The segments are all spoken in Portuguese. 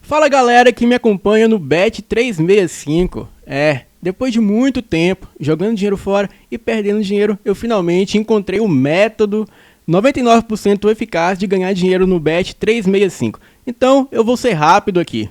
Fala galera que me acompanha no Bet365. Depois de muito tempo jogando dinheiro fora e perdendo dinheiro, eu finalmente encontrei o método 99% eficaz de ganhar dinheiro no Bet365. Então eu vou ser rápido aqui.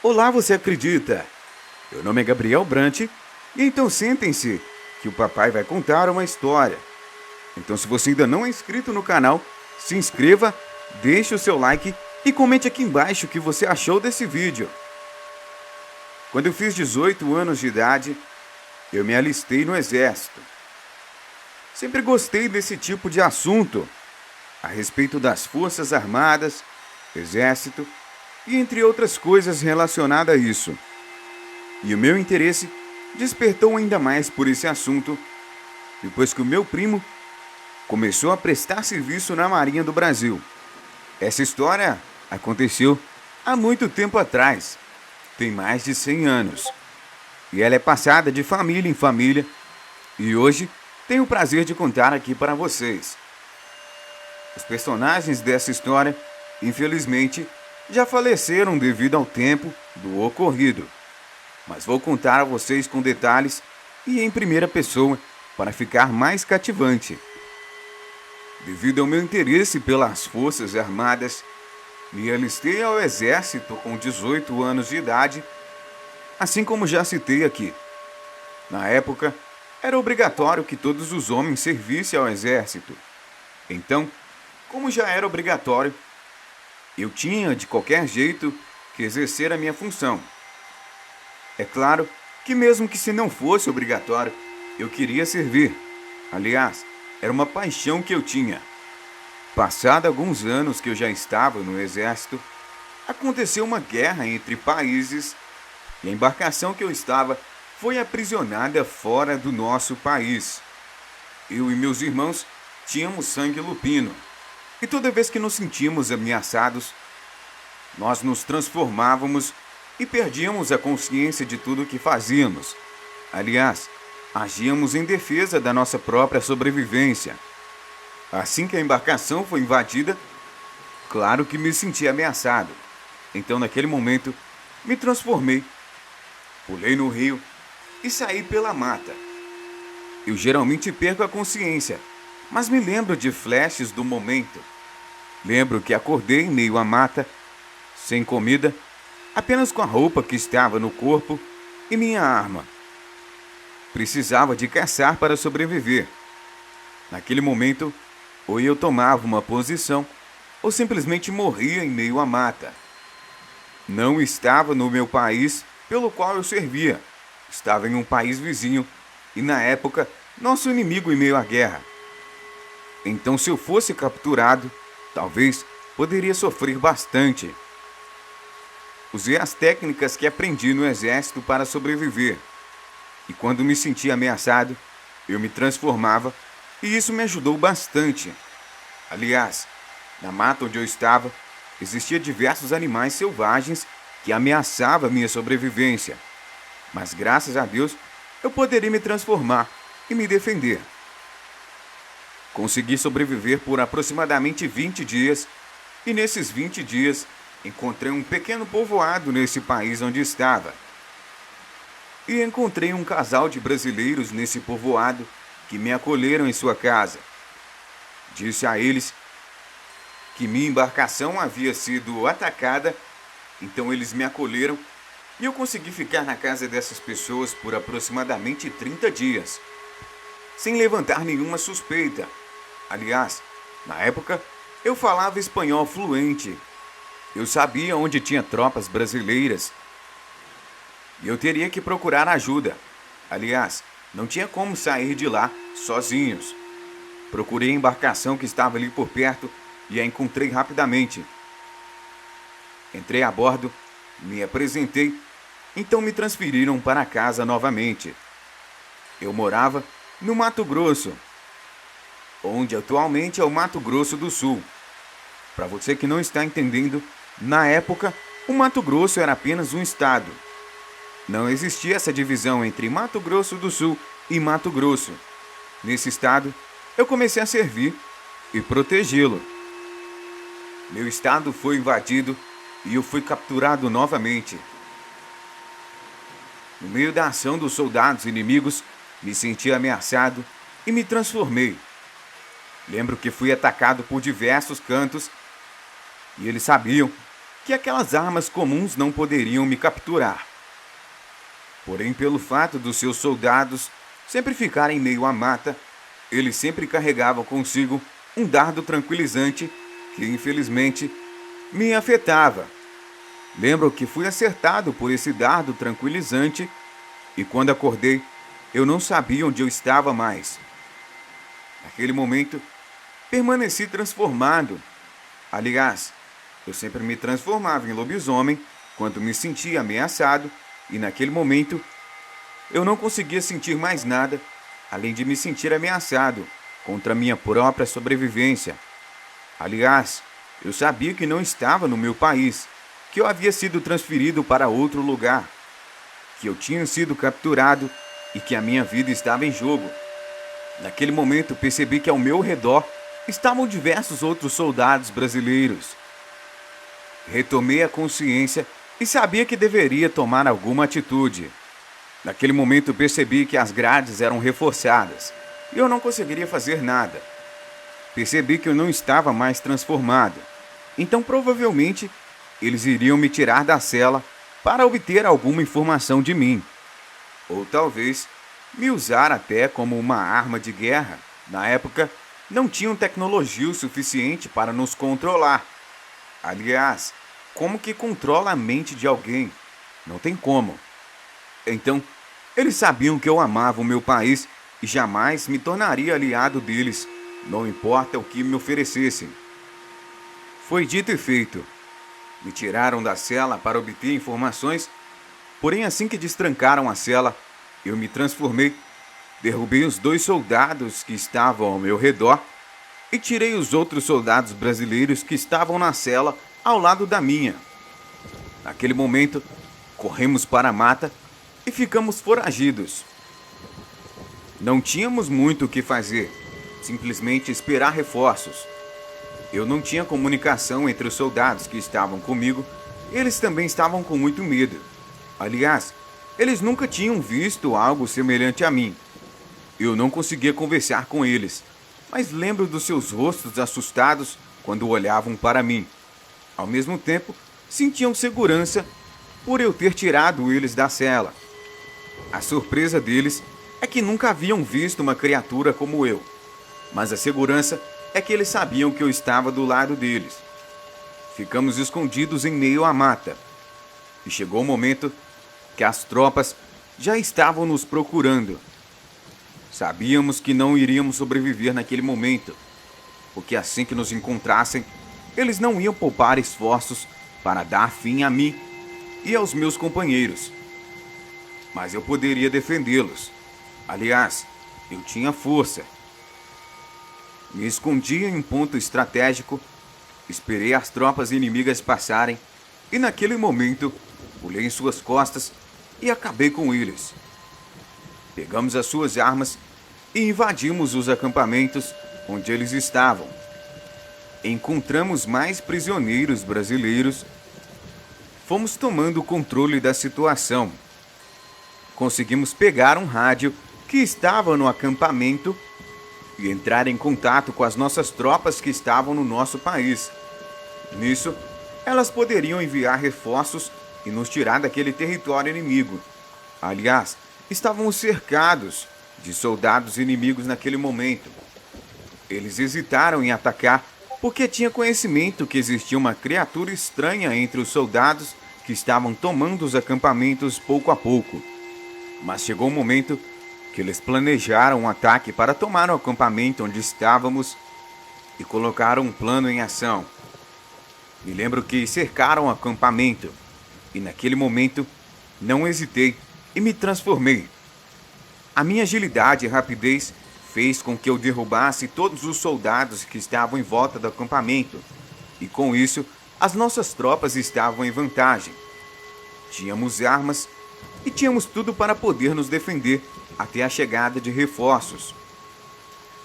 Olá, você acredita? Meu nome é Gabriel Brant e então sentem-se que o papai vai contar uma história. Então, se você ainda não é inscrito no canal, se inscreva, deixe o seu like e comente aqui embaixo o que você achou desse vídeo. Quando eu fiz 18 anos de idade, eu me alistei no exército. Sempre gostei desse tipo de assunto, a respeito das Forças Armadas, Exército e entre outras coisas relacionadas a isso. E o meu interesse despertou ainda mais por esse assunto depois que o meu primo começou a prestar serviço na Marinha do Brasil. Essa história aconteceu há muito tempo atrás, tem mais de 100 anos, e ela é passada de família em família, e hoje tenho o prazer de contar aqui para vocês. Os personagens dessa história, infelizmente, já faleceram devido ao tempo do ocorrido, mas vou contar a vocês com detalhes e em primeira pessoa para ficar mais cativante. Devido ao meu interesse pelas Forças Armadas, me alistei ao Exército com 18 anos de idade, assim como já citei aqui. Na época, era obrigatório que todos os homens servissem ao Exército. Então, como já era obrigatório, eu tinha, de qualquer jeito, que exercer a minha função. É claro que mesmo que se não fosse obrigatório, eu queria servir. Aliás, era uma paixão que eu tinha. Passado alguns anos que eu já estava no Exército, aconteceu uma guerra entre países e a embarcação que eu estava foi aprisionada fora do nosso país. Eu e meus irmãos tínhamos sangue lupino. E toda vez que nos sentíamos ameaçados, nós nos transformávamos e perdíamos a consciência de tudo o que fazíamos. Aliás, agíamos em defesa da nossa própria sobrevivência. Assim que a embarcação foi invadida, claro que me senti ameaçado. Então, naquele momento, me transformei, pulei no rio e saí pela mata. Eu geralmente perco a consciência, mas me lembro de flashes do momento. Lembro que acordei em meio à mata, sem comida, apenas com a roupa que estava no corpo e minha arma. Precisava de caçar para sobreviver. Naquele momento, ou eu tomava uma posição, ou simplesmente morria em meio à mata. Não estava no meu país pelo qual eu servia. Estava em um país vizinho e, na época, nosso inimigo em meio à guerra. Então, se eu fosse capturado, talvez poderia sofrer bastante. Usei as técnicas que aprendi no exército para sobreviver. E quando me sentia ameaçado, eu me transformava e isso me ajudou bastante. Aliás, na mata onde eu estava, existiam diversos animais selvagens que ameaçavam a minha sobrevivência. Mas graças a Deus, eu poderia me transformar e me defender. Consegui sobreviver por aproximadamente 20 dias e nesses 20 dias encontrei um pequeno povoado nesse país onde estava. E encontrei um casal de brasileiros nesse povoado que me acolheram em sua casa. Disse a eles que minha embarcação havia sido atacada, então eles me acolheram e eu consegui ficar na casa dessas pessoas por aproximadamente 30 dias, sem levantar nenhuma suspeita. Aliás, na época, eu falava espanhol fluente. Eu sabia onde tinha tropas brasileiras e eu teria que procurar ajuda. Aliás, não tinha como sair de lá sozinhos. Procurei a embarcação que estava ali por perto e a encontrei rapidamente. Entrei a bordo, me apresentei, então me transferiram para casa novamente. Eu morava no Mato Grosso, onde atualmente é o Mato Grosso do Sul. Para você que não está entendendo, na época, o Mato Grosso era apenas um estado. Não existia essa divisão entre Mato Grosso do Sul e Mato Grosso. Nesse estado, eu comecei a servir e protegê-lo. Meu estado foi invadido e eu fui capturado novamente. No meio da ação dos soldados inimigos, me senti ameaçado e me transformei. Lembro que fui atacado por diversos cantos e eles sabiam que aquelas armas comuns não poderiam me capturar. Porém, pelo fato dos seus soldados sempre ficarem em meio à mata, eles sempre carregavam consigo um dardo tranquilizante que, infelizmente, me afetava. Lembro que fui acertado por esse dardo tranquilizante e quando acordei, eu não sabia onde eu estava mais. Naquele momento, permaneci transformado. Aliás, eu sempre me transformava em lobisomem quando me sentia ameaçado e naquele momento eu não conseguia sentir mais nada além de me sentir ameaçado contra minha própria sobrevivência. Aliás, eu sabia que não estava no meu país, que eu havia sido transferido para outro lugar, que eu tinha sido capturado e que a minha vida estava em jogo. Naquele momento percebi que ao meu redor estavam diversos outros soldados brasileiros. Retomei a consciência e sabia que deveria tomar alguma atitude. Naquele momento percebi que as grades eram reforçadas e eu não conseguiria fazer nada. Percebi que eu não estava mais transformado, então provavelmente eles iriam me tirar da cela para obter alguma informação de mim. Ou talvez me usar até como uma arma de guerra. Na época, não tinham tecnologia o suficiente para nos controlar. Aliás, como que controla a mente de alguém? Não tem como. Então, eles sabiam que eu amava o meu país e jamais me tornaria aliado deles, não importa o que me oferecessem. Foi dito e feito. Me tiraram da cela para obter informações, porém assim que destrancaram a cela, eu me transformei, derrubei os 2 soldados que estavam ao meu redor e tirei os outros soldados brasileiros que estavam na cela ao lado da minha. Naquele momento, corremos para a mata e ficamos foragidos. Não tínhamos muito o que fazer, simplesmente esperar reforços. Eu não tinha comunicação entre os soldados que estavam comigo, eles também estavam com muito medo. Aliás, eles nunca tinham visto algo semelhante a mim. Eu não conseguia conversar com eles, mas lembro dos seus rostos assustados quando olhavam para mim. Ao mesmo tempo, sentiam segurança por eu ter tirado eles da cela. A surpresa deles é que nunca haviam visto uma criatura como eu, mas a segurança é que eles sabiam que eu estava do lado deles. Ficamos escondidos em meio à mata, e chegou o momento que as tropas já estavam nos procurando. Sabíamos que não iríamos sobreviver naquele momento, porque assim que nos encontrassem, eles não iam poupar esforços para dar fim a mim e aos meus companheiros. mas eu poderia defendê-los. Aliás, eu tinha força. Me escondi em um ponto estratégico, esperei as tropas inimigas passarem e naquele momento pulei em suas costas e acabei com eles. Pegamos as suas armas e invadimos os acampamentos onde eles estavam. Encontramos mais prisioneiros brasileiros. Fomos tomando o controle da situação. Conseguimos pegar um rádio que estava no acampamento e entrar em contato com as nossas tropas que estavam no nosso país. Nisso, elas poderiam enviar reforços e nos tirar daquele território inimigo. Aliás, estávamos cercados de soldados inimigos naquele momento. Eles hesitaram em atacar porque tinha conhecimento que existia uma criatura estranha entre os soldados que estavam tomando os acampamentos pouco a pouco. Mas chegou um momento que eles planejaram um ataque para tomar o acampamento onde estávamos e colocaram um plano em ação. Me lembro que cercaram o acampamento e naquele momento não hesitei e me transformei. A minha agilidade e rapidez fez com que eu derrubasse todos os soldados que estavam em volta do acampamento e com isso as nossas tropas estavam em vantagem. Tínhamos armas e tínhamos tudo para poder nos defender até a chegada de reforços.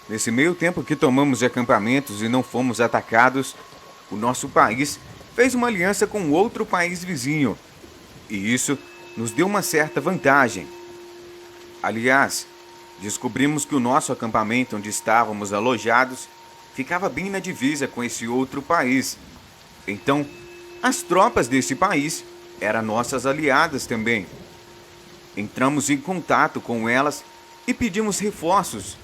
Nesse meio tempo que tomamos de acampamentos e não fomos atacados, o nosso país fez uma aliança com outro país vizinho, e isso nos deu uma certa vantagem. Aliás, descobrimos que o nosso acampamento onde estávamos alojados ficava bem na divisa com esse outro país. Então, as tropas desse país eram nossas aliadas também. Entramos em contato com elas e pedimos reforços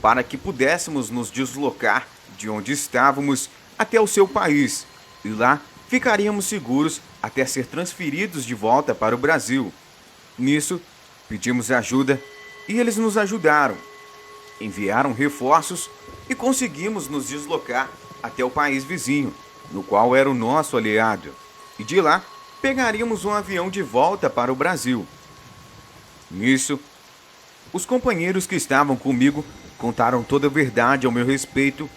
para que pudéssemos nos deslocar de onde estávamos até o seu país e lá ficaríamos seguros até ser transferidos de volta para o Brasil. Nisso, pedimos ajuda e eles nos ajudaram. Enviaram reforços e conseguimos nos deslocar até o país vizinho, no qual era o nosso aliado, e de lá pegaríamos um avião de volta para o Brasil. Nisso, os companheiros que estavam comigo contaram toda a verdade ao meu respeito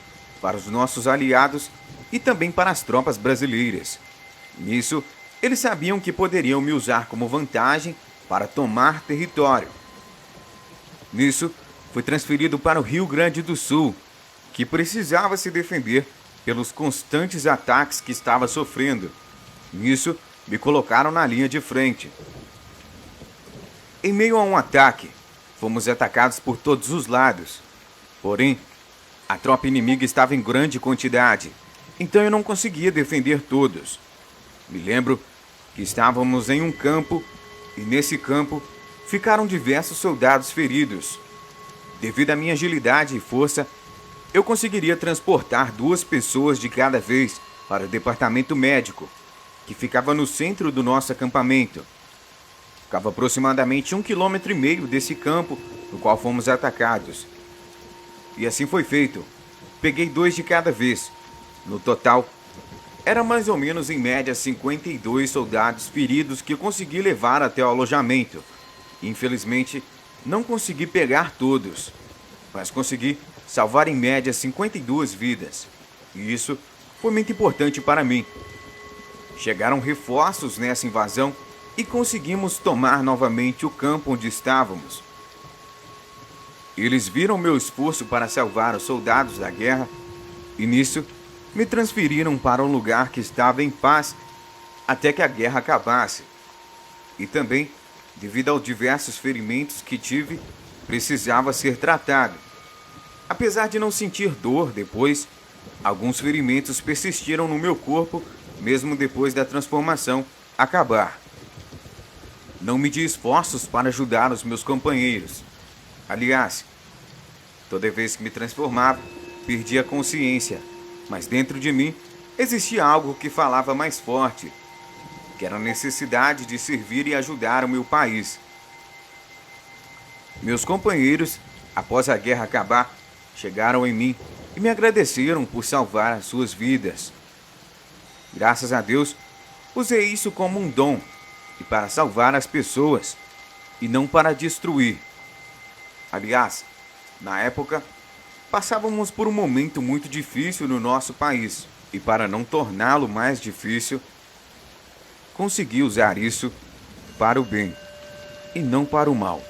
para os nossos aliados e também para as tropas brasileiras. Nisso, eles sabiam que poderiam me usar como vantagem para tomar território. Nisso, fui transferido para o Rio Grande do Sul, que precisava se defender pelos constantes ataques que estava sofrendo. Nisso, me colocaram na linha de frente. Em meio a um ataque, fomos atacados por todos os lados. Porém, a tropa inimiga estava em grande quantidade, então eu não conseguia defender todos. Me lembro que estávamos em um campo e nesse campo ficaram diversos soldados feridos. Devido à minha agilidade e força, eu conseguiria transportar 2 pessoas de cada vez para o departamento médico, que ficava no centro do nosso acampamento. Ficava aproximadamente 1,5 km desse campo no qual fomos atacados. E assim foi feito. Peguei 2 de cada vez. No total, era mais ou menos em média 52 soldados feridos que eu consegui levar até o alojamento. Infelizmente, não consegui pegar todos, mas consegui salvar em média 52 vidas. E isso foi muito importante para mim. Chegaram reforços nessa invasão e conseguimos tomar novamente o campo onde estávamos. Eles viram meu esforço para salvar os soldados da guerra e nisso me transferiram para um lugar que estava em paz até que a guerra acabasse. E também, devido aos diversos ferimentos que tive, precisava ser tratado. Apesar de não sentir dor depois, alguns ferimentos persistiram no meu corpo mesmo depois da transformação acabar. Não medi esforços para ajudar os meus companheiros. Aliás, toda vez que me transformava, perdia a consciência, mas dentro de mim existia algo que falava mais forte, que era a necessidade de servir e ajudar o meu país. Meus companheiros, após a guerra acabar, chegaram em mim e me agradeceram por salvar as suas vidas. Graças a Deus, usei isso como um dom e para salvar as pessoas. e não para destruir. Aliás, na época, passávamos por um momento muito difícil no nosso país, e para não torná-lo mais difícil, consegui usar isso para o bem e não para o mal.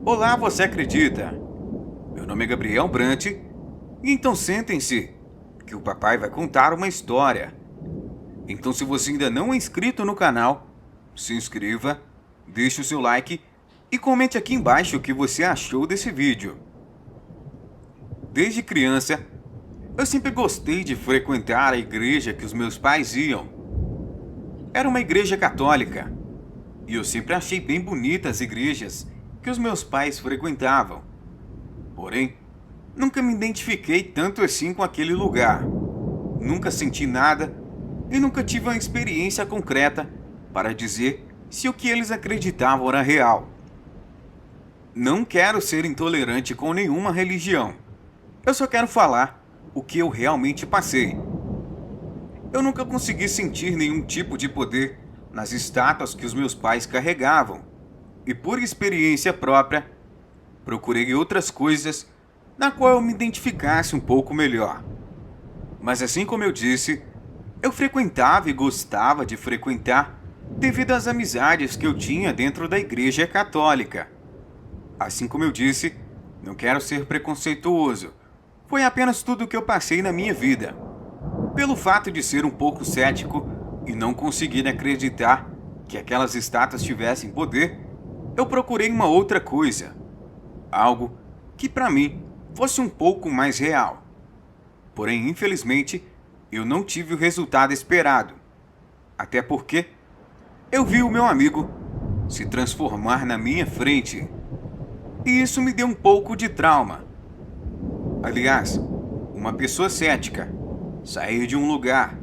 Olá, você acredita? Meu nome é Gabriel Brant, e então sentem-se, que o papai vai contar uma história. Então, se você ainda não é inscrito no canal, se inscreva, deixe o seu like e comente aqui embaixo o que você achou desse vídeo. Desde criança, eu sempre gostei de frequentar a igreja que os meus pais iam. Era uma igreja católica, e eu sempre achei bem bonitas as igrejas que os meus pais frequentavam. Porém, nunca me identifiquei tanto assim com aquele lugar. Nunca senti nada e nunca tive uma experiência concreta para dizer se o que eles acreditavam era real. Não quero ser intolerante com nenhuma religião. Eu só quero falar o que eu realmente passei. Eu nunca consegui sentir nenhum tipo de poder nas estátuas que os meus pais carregavam. E por experiência própria, procurei outras coisas na qual eu me identificasse um pouco melhor. Mas assim como eu disse, eu frequentava e gostava de frequentar devido às amizades que eu tinha dentro da igreja católica. Assim como eu disse, não quero ser preconceituoso. Foi apenas tudo o que eu passei na minha vida. Pelo fato de ser um pouco cético e não conseguir acreditar que aquelas estátuas tivessem poder, eu procurei uma outra coisa. Algo que para mim fosse um pouco mais real. Porém, infelizmente, eu não tive o resultado esperado. Até porque eu vi o meu amigo se transformar na minha frente. E isso me deu um pouco de trauma. Aliás, uma pessoa cética sair de um lugar,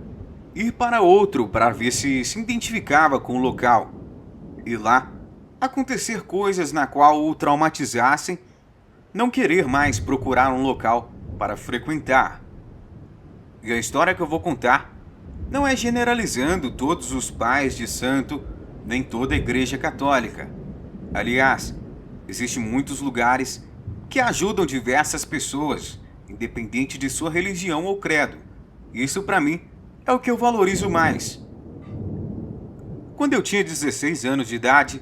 ir para outro para ver se identificava com o local, e lá acontecer coisas na qual o traumatizassem, não querer mais procurar um local para frequentar. E a história que eu vou contar não é generalizando todos os pais de santo, nem toda a igreja católica. Aliás, existem muitos lugares que ajudam diversas pessoas, independente de sua religião ou credo. Isso para mim é o que eu valorizo mais. Quando eu tinha 16 anos de idade,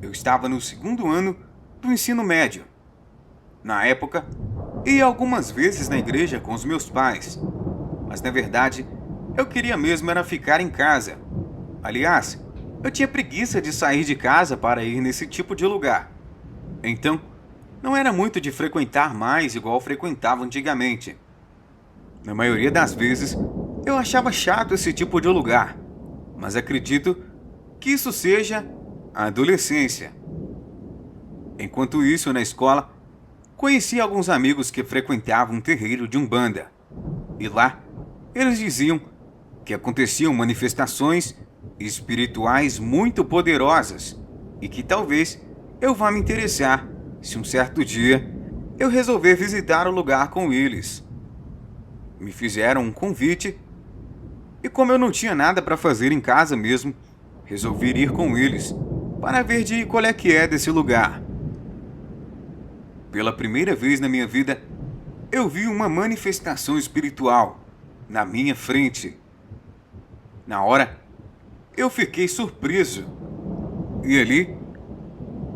eu estava no 2º ano do ensino médio. Na época, ia algumas vezes na igreja com os meus pais, mas na verdade, eu queria mesmo era ficar em casa. Aliás, eu tinha preguiça de sair de casa para ir nesse tipo de lugar. Então, não era muito de frequentar mais igual frequentava antigamente. Na maioria das vezes, eu achava chato esse tipo de lugar, mas acredito que isso seja a adolescência. Enquanto isso, na escola, conheci alguns amigos que frequentavam um terreiro de Umbanda. E lá, eles diziam que aconteciam manifestações espirituais muito poderosas e que talvez eu vá me interessar se um certo dia eu resolver visitar o lugar com eles. Me fizeram um convite e, como eu não tinha nada para fazer em casa mesmo, resolvi ir com eles para ver de qual é que é desse lugar. Pela primeira vez na minha vida, eu vi uma manifestação espiritual na minha frente. Na hora, eu fiquei surpreso. E ali,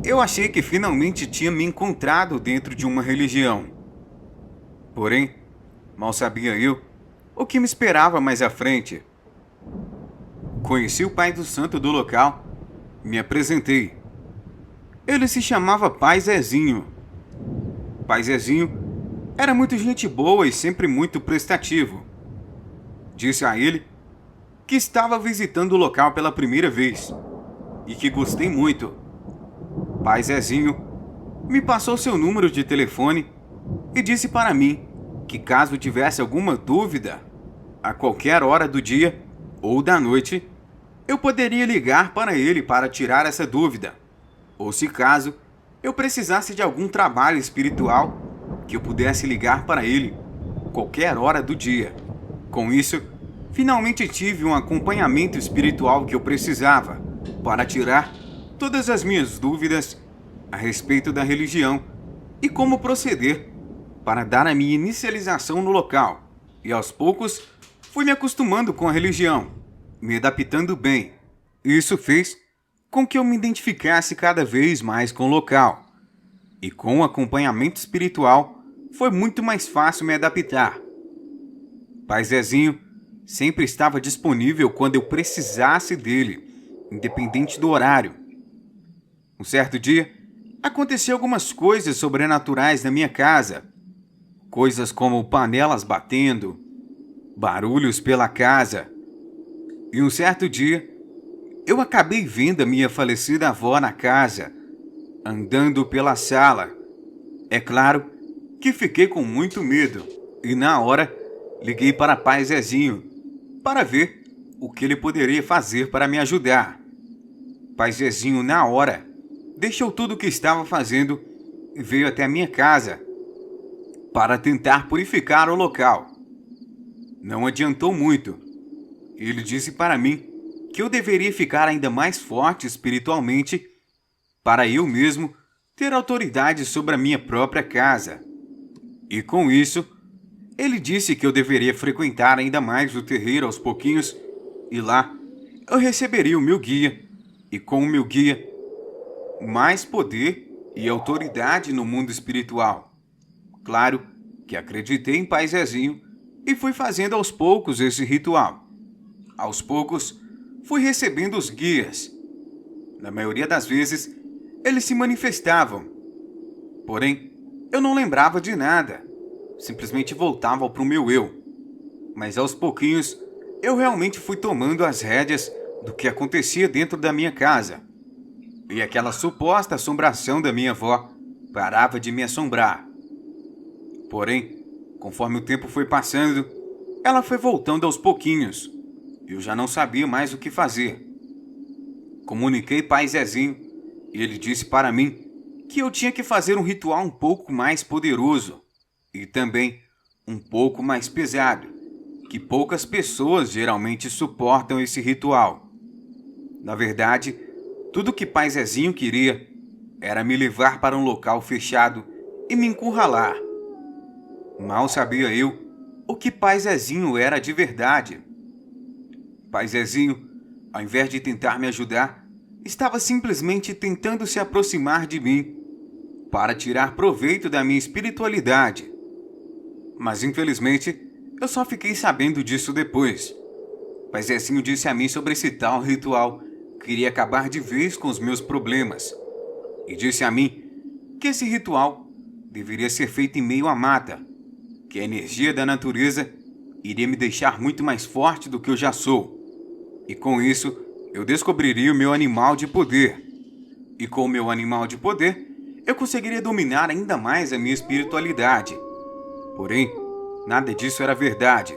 eu achei que finalmente tinha me encontrado dentro de uma religião. Porém, mal sabia eu o que me esperava mais à frente. Conheci o pai do santo do local, me apresentei. Ele se chamava Pai Zezinho. Pai Zezinho era muito gente boa e sempre muito prestativo. Disse a ele que estava visitando o local pela primeira vez e que gostei muito. Pai Zezinho me passou seu número de telefone e disse para mim que caso tivesse alguma dúvida, a qualquer hora do dia ou da noite, eu poderia ligar para ele para tirar essa dúvida. ou se caso eu precisasse de algum trabalho espiritual que eu pudesse ligar para ele qualquer hora do dia. Com isso, finalmente tive um acompanhamento espiritual que eu precisava para tirar todas as minhas dúvidas a respeito da religião e como proceder para dar a minha inicialização no local. E aos poucos fui me acostumando com a religião, me adaptando bem. Isso fez com que eu me identificasse cada vez mais com o local. E com o acompanhamento espiritual foi muito mais fácil me adaptar. Pai Zezinho sempre estava disponível quando eu precisasse dele, independente do horário. Um certo dia, aconteceu algumas coisas sobrenaturais na minha casa. Coisas como panelas batendo, barulhos pela casa. E um certo dia, eu acabei vendo a minha falecida avó na casa, andando pela sala. É claro que fiquei com muito medo e na hora liguei para Pai Zezinho para ver o que ele poderia fazer para me ajudar. Pai Zezinho, na hora, deixou tudo o que estava fazendo e veio até a minha casa para tentar purificar o local. Não adiantou muito. Ele disse para mim que eu deveria ficar ainda mais forte espiritualmente para eu mesmo ter autoridade sobre a minha própria casa. E com isso, ele disse que eu deveria frequentar ainda mais o terreiro aos pouquinhos e lá eu receberia o meu guia e com o meu guia mais poder e autoridade no mundo espiritual. Claro que acreditei em Pai Zezinho e fui fazendo aos poucos esse ritual. Aos poucos, fui recebendo os guias. Na maioria das vezes, eles se manifestavam. Porém, eu não lembrava de nada. Simplesmente voltava para o meu eu. Mas aos pouquinhos, eu realmente fui tomando as rédeas do que acontecia dentro da minha casa. E aquela suposta assombração da minha avó parava de me assombrar. Porém, conforme o tempo foi passando, ela foi voltando aos pouquinhos. Eu já não sabia mais o que fazer. Comuniquei Pai Zezinho e ele disse para mim que eu tinha que fazer um ritual um pouco mais poderoso e também um pouco mais pesado, que poucas pessoas geralmente suportam esse ritual. Na verdade, tudo que Pai Zezinho queria era me levar para um local fechado e me encurralar. Mal sabia eu o que Pai Zezinho era de verdade. Pai Zezinho, ao invés de tentar me ajudar, estava simplesmente tentando se aproximar de mim para tirar proveito da minha espiritualidade. Mas infelizmente, eu só fiquei sabendo disso depois. Pai Zezinho disse a mim sobre esse tal ritual que iria acabar de vez com os meus problemas. E disse a mim que esse ritual deveria ser feito em meio à mata, que a energia da natureza iria me deixar muito mais forte do que eu já sou. E com isso, eu descobriria o meu animal de poder. E com o meu animal de poder, eu conseguiria dominar ainda mais a minha espiritualidade. Porém, nada disso era verdade.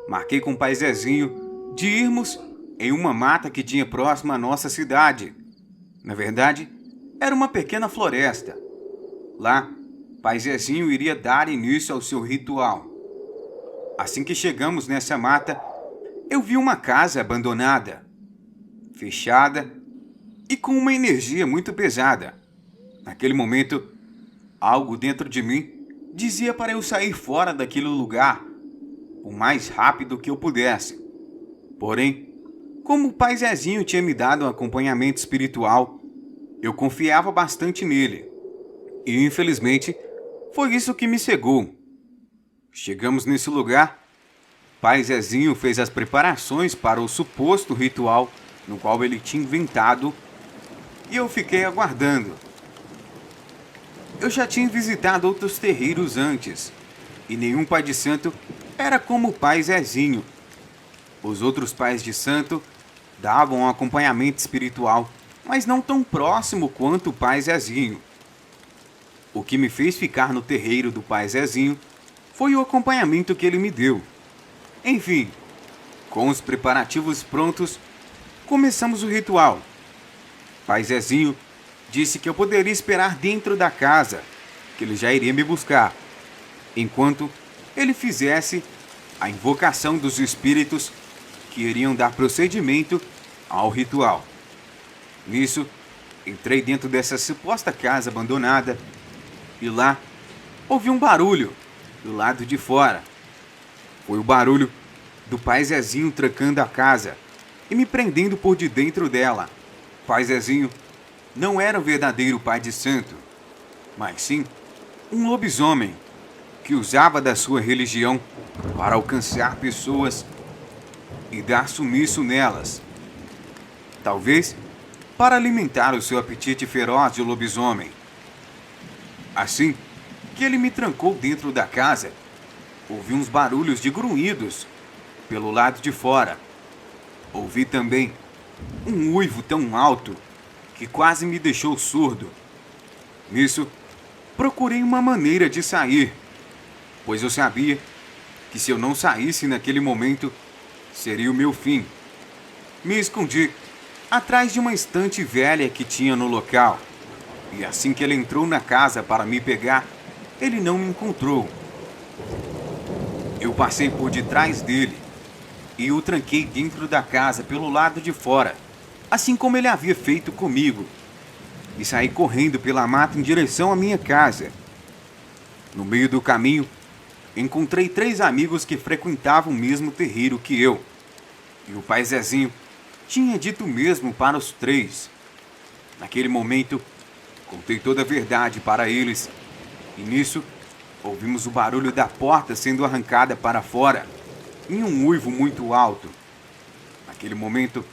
Marquei com o Pai Zezinho de irmos em uma mata que tinha próxima à nossa cidade. Na verdade, era uma pequena floresta. Lá, Pai Zezinho iria dar início ao seu ritual. Assim que chegamos nessa mata, eu vi uma casa abandonada, fechada e com uma energia muito pesada. Naquele momento, algo dentro de mim dizia para eu sair fora daquele lugar o mais rápido que eu pudesse. Porém, como o Pai Zezinho tinha me dado um acompanhamento espiritual, eu confiava bastante nele. E infelizmente, foi isso que me cegou. Chegamos nesse lugar. Pai Zezinho fez as preparações para o suposto ritual no qual ele tinha inventado e eu fiquei aguardando. Eu já tinha visitado outros terreiros antes e nenhum pai de santo era como o Pai Zezinho. Os outros pais de santo davam um acompanhamento espiritual, mas não tão próximo quanto o Pai Zezinho. O que me fez ficar no terreiro do Pai Zezinho foi o acompanhamento que ele me deu. Enfim, com os preparativos prontos, começamos o ritual. Pai Zezinho Disse que eu poderia esperar dentro da casa, que ele já iria me buscar, enquanto ele fizesse a invocação dos espíritos que iriam dar procedimento ao ritual. Nisso, entrei dentro dessa suposta casa abandonada e lá ouvi um barulho do lado de fora. Foi o barulho do pai Zezinho trancando a casa e me prendendo por de dentro dela. Pai Zezinho não era o verdadeiro pai de santo, mas sim um lobisomem que usava da sua religião para alcançar pessoas e dar sumiço nelas. Talvez para alimentar o seu apetite feroz de lobisomem. Assim que ele me trancou dentro da casa, ouvi uns barulhos de grunhidos pelo lado de fora. Ouvi também um uivo tão alto que quase me deixou surdo. Nisso, procurei uma maneira de sair, pois eu sabia que se eu não saísse naquele momento, seria o meu fim. Me escondi atrás de uma estante velha que tinha no local, e assim que ele entrou na casa para me pegar, ele não me encontrou. Eu passei por detrás dele e o tranquei dentro da casa pelo lado de fora, assim como ele havia feito comigo, e saí correndo pela mata em direção à minha casa. No meio do caminho, encontrei 3 amigos que frequentavam o mesmo terreiro que eu, e o pai Zezinho tinha dito o mesmo para os 3. Naquele momento, contei toda a verdade para eles, e nisso, ouvimos o barulho da porta sendo arrancada para fora, em um uivo muito alto. Naquele momento,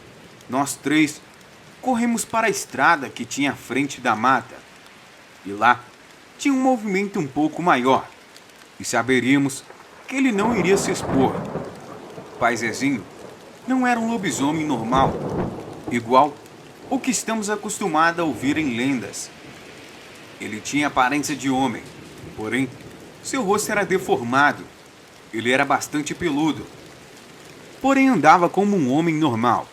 nós 3 corremos para a estrada que tinha à frente da mata, e lá tinha um movimento um pouco maior, e saberíamos que ele não iria se expor. Pai Zezinho não era um lobisomem normal, igual o que estamos acostumados a ouvir em lendas. Ele tinha aparência de homem, porém, seu rosto era deformado. Ele era bastante peludo, porém andava como um homem normal.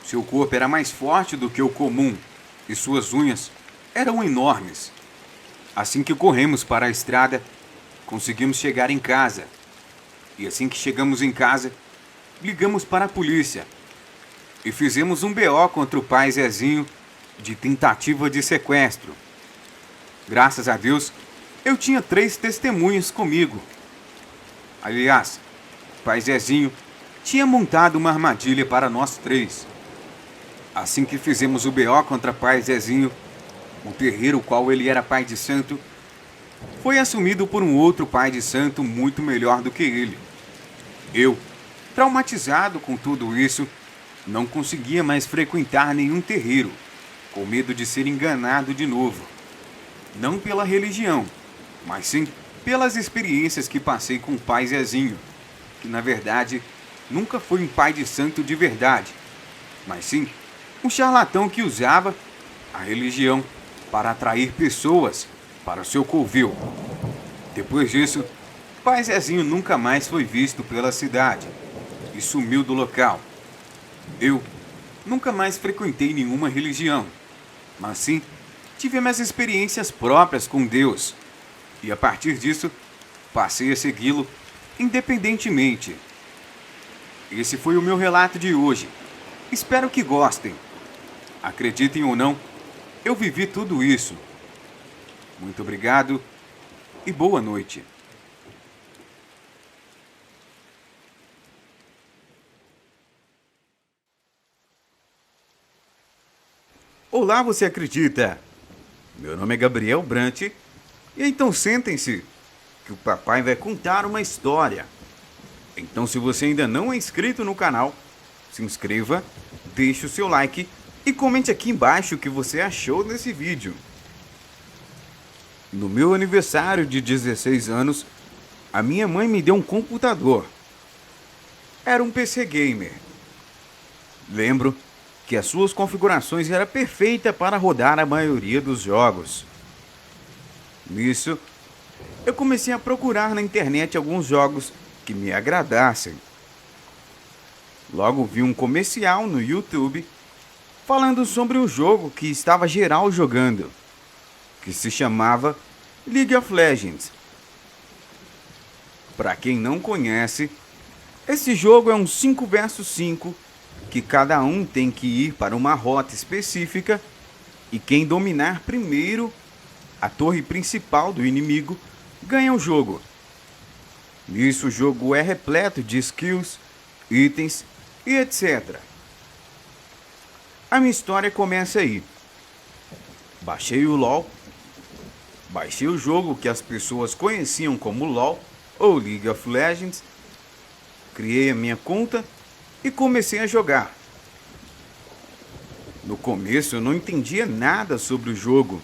Seu corpo era mais forte do que o comum e suas unhas eram enormes. Assim que corremos para a estrada, conseguimos chegar em casa. E assim que chegamos em casa, ligamos para a polícia e fizemos um BO contra o pai Zezinho de tentativa de sequestro. Graças a Deus, eu tinha 3 testemunhas comigo. Aliás, o pai Zezinho tinha montado uma armadilha para nós 3. Assim que fizemos o BO contra pai Zezinho, o terreiro qual ele era pai de santo foi assumido por um outro pai de santo muito melhor do que ele. Eu, traumatizado com tudo isso, não conseguia mais frequentar nenhum terreiro, com medo de ser enganado de novo. Não pela religião, mas sim pelas experiências que passei com o pai Zezinho, que na verdade nunca foi um pai de santo de verdade, mas sim um charlatão que usava a religião para atrair pessoas para o seu covil. Depois disso, pai Zezinho nunca mais foi visto pela cidade e sumiu do local. Eu nunca mais frequentei nenhuma religião, mas sim tive minhas experiências próprias com Deus, e a partir disso passei a segui-lo independentemente. Esse foi o meu relato de hoje. Espero que gostem. Acreditem ou não, eu vivi tudo isso. Muito obrigado e boa noite. Olá, você acredita? Meu nome é Gabriel Brant, e então sentem-se, que o papai vai contar uma história. Então, se você ainda não é inscrito no canal, se inscreva, deixe o seu like e comente aqui embaixo o que você achou desse vídeo. No meu aniversário de 16 anos, a minha mãe me deu um computador. Era um PC gamer. Lembro que as suas configurações eram perfeitas para rodar a maioria dos jogos. Nisso, eu comecei a procurar na internet alguns jogos que me agradassem. Logo vi um comercial no YouTube falando sobre um jogo que estava geral jogando, que se chamava League of Legends. Para quem não conhece, esse jogo é um 5 versus 5, que cada um tem que ir para uma rota específica e quem dominar primeiro a torre principal do inimigo ganha o jogo. Nisso o jogo é repleto de skills, itens e etc. A minha história começa aí. Baixei o LoL, baixei o jogo que as pessoas conheciam como LoL ou League of Legends, criei a minha conta e comecei a jogar. No começo eu não entendia nada sobre o jogo,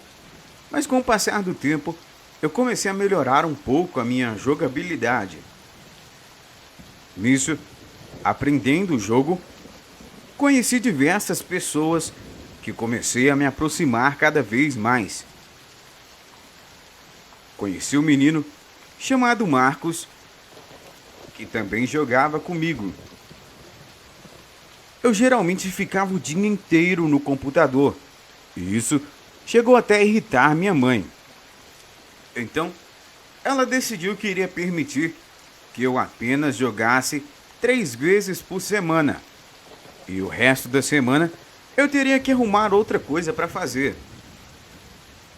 mas com o passar do tempo eu comecei a melhorar um pouco a minha jogabilidade. Nisso, aprendendo o jogo, conheci diversas pessoas que comecei a me aproximar cada vez mais. Conheci um menino chamado Marcos, que também jogava comigo. Eu geralmente ficava o dia inteiro no computador, e isso chegou até a irritar minha mãe. Então, ela decidiu que iria permitir que eu apenas jogasse 3 vezes por semana. E o resto da semana eu teria que arrumar outra coisa para fazer.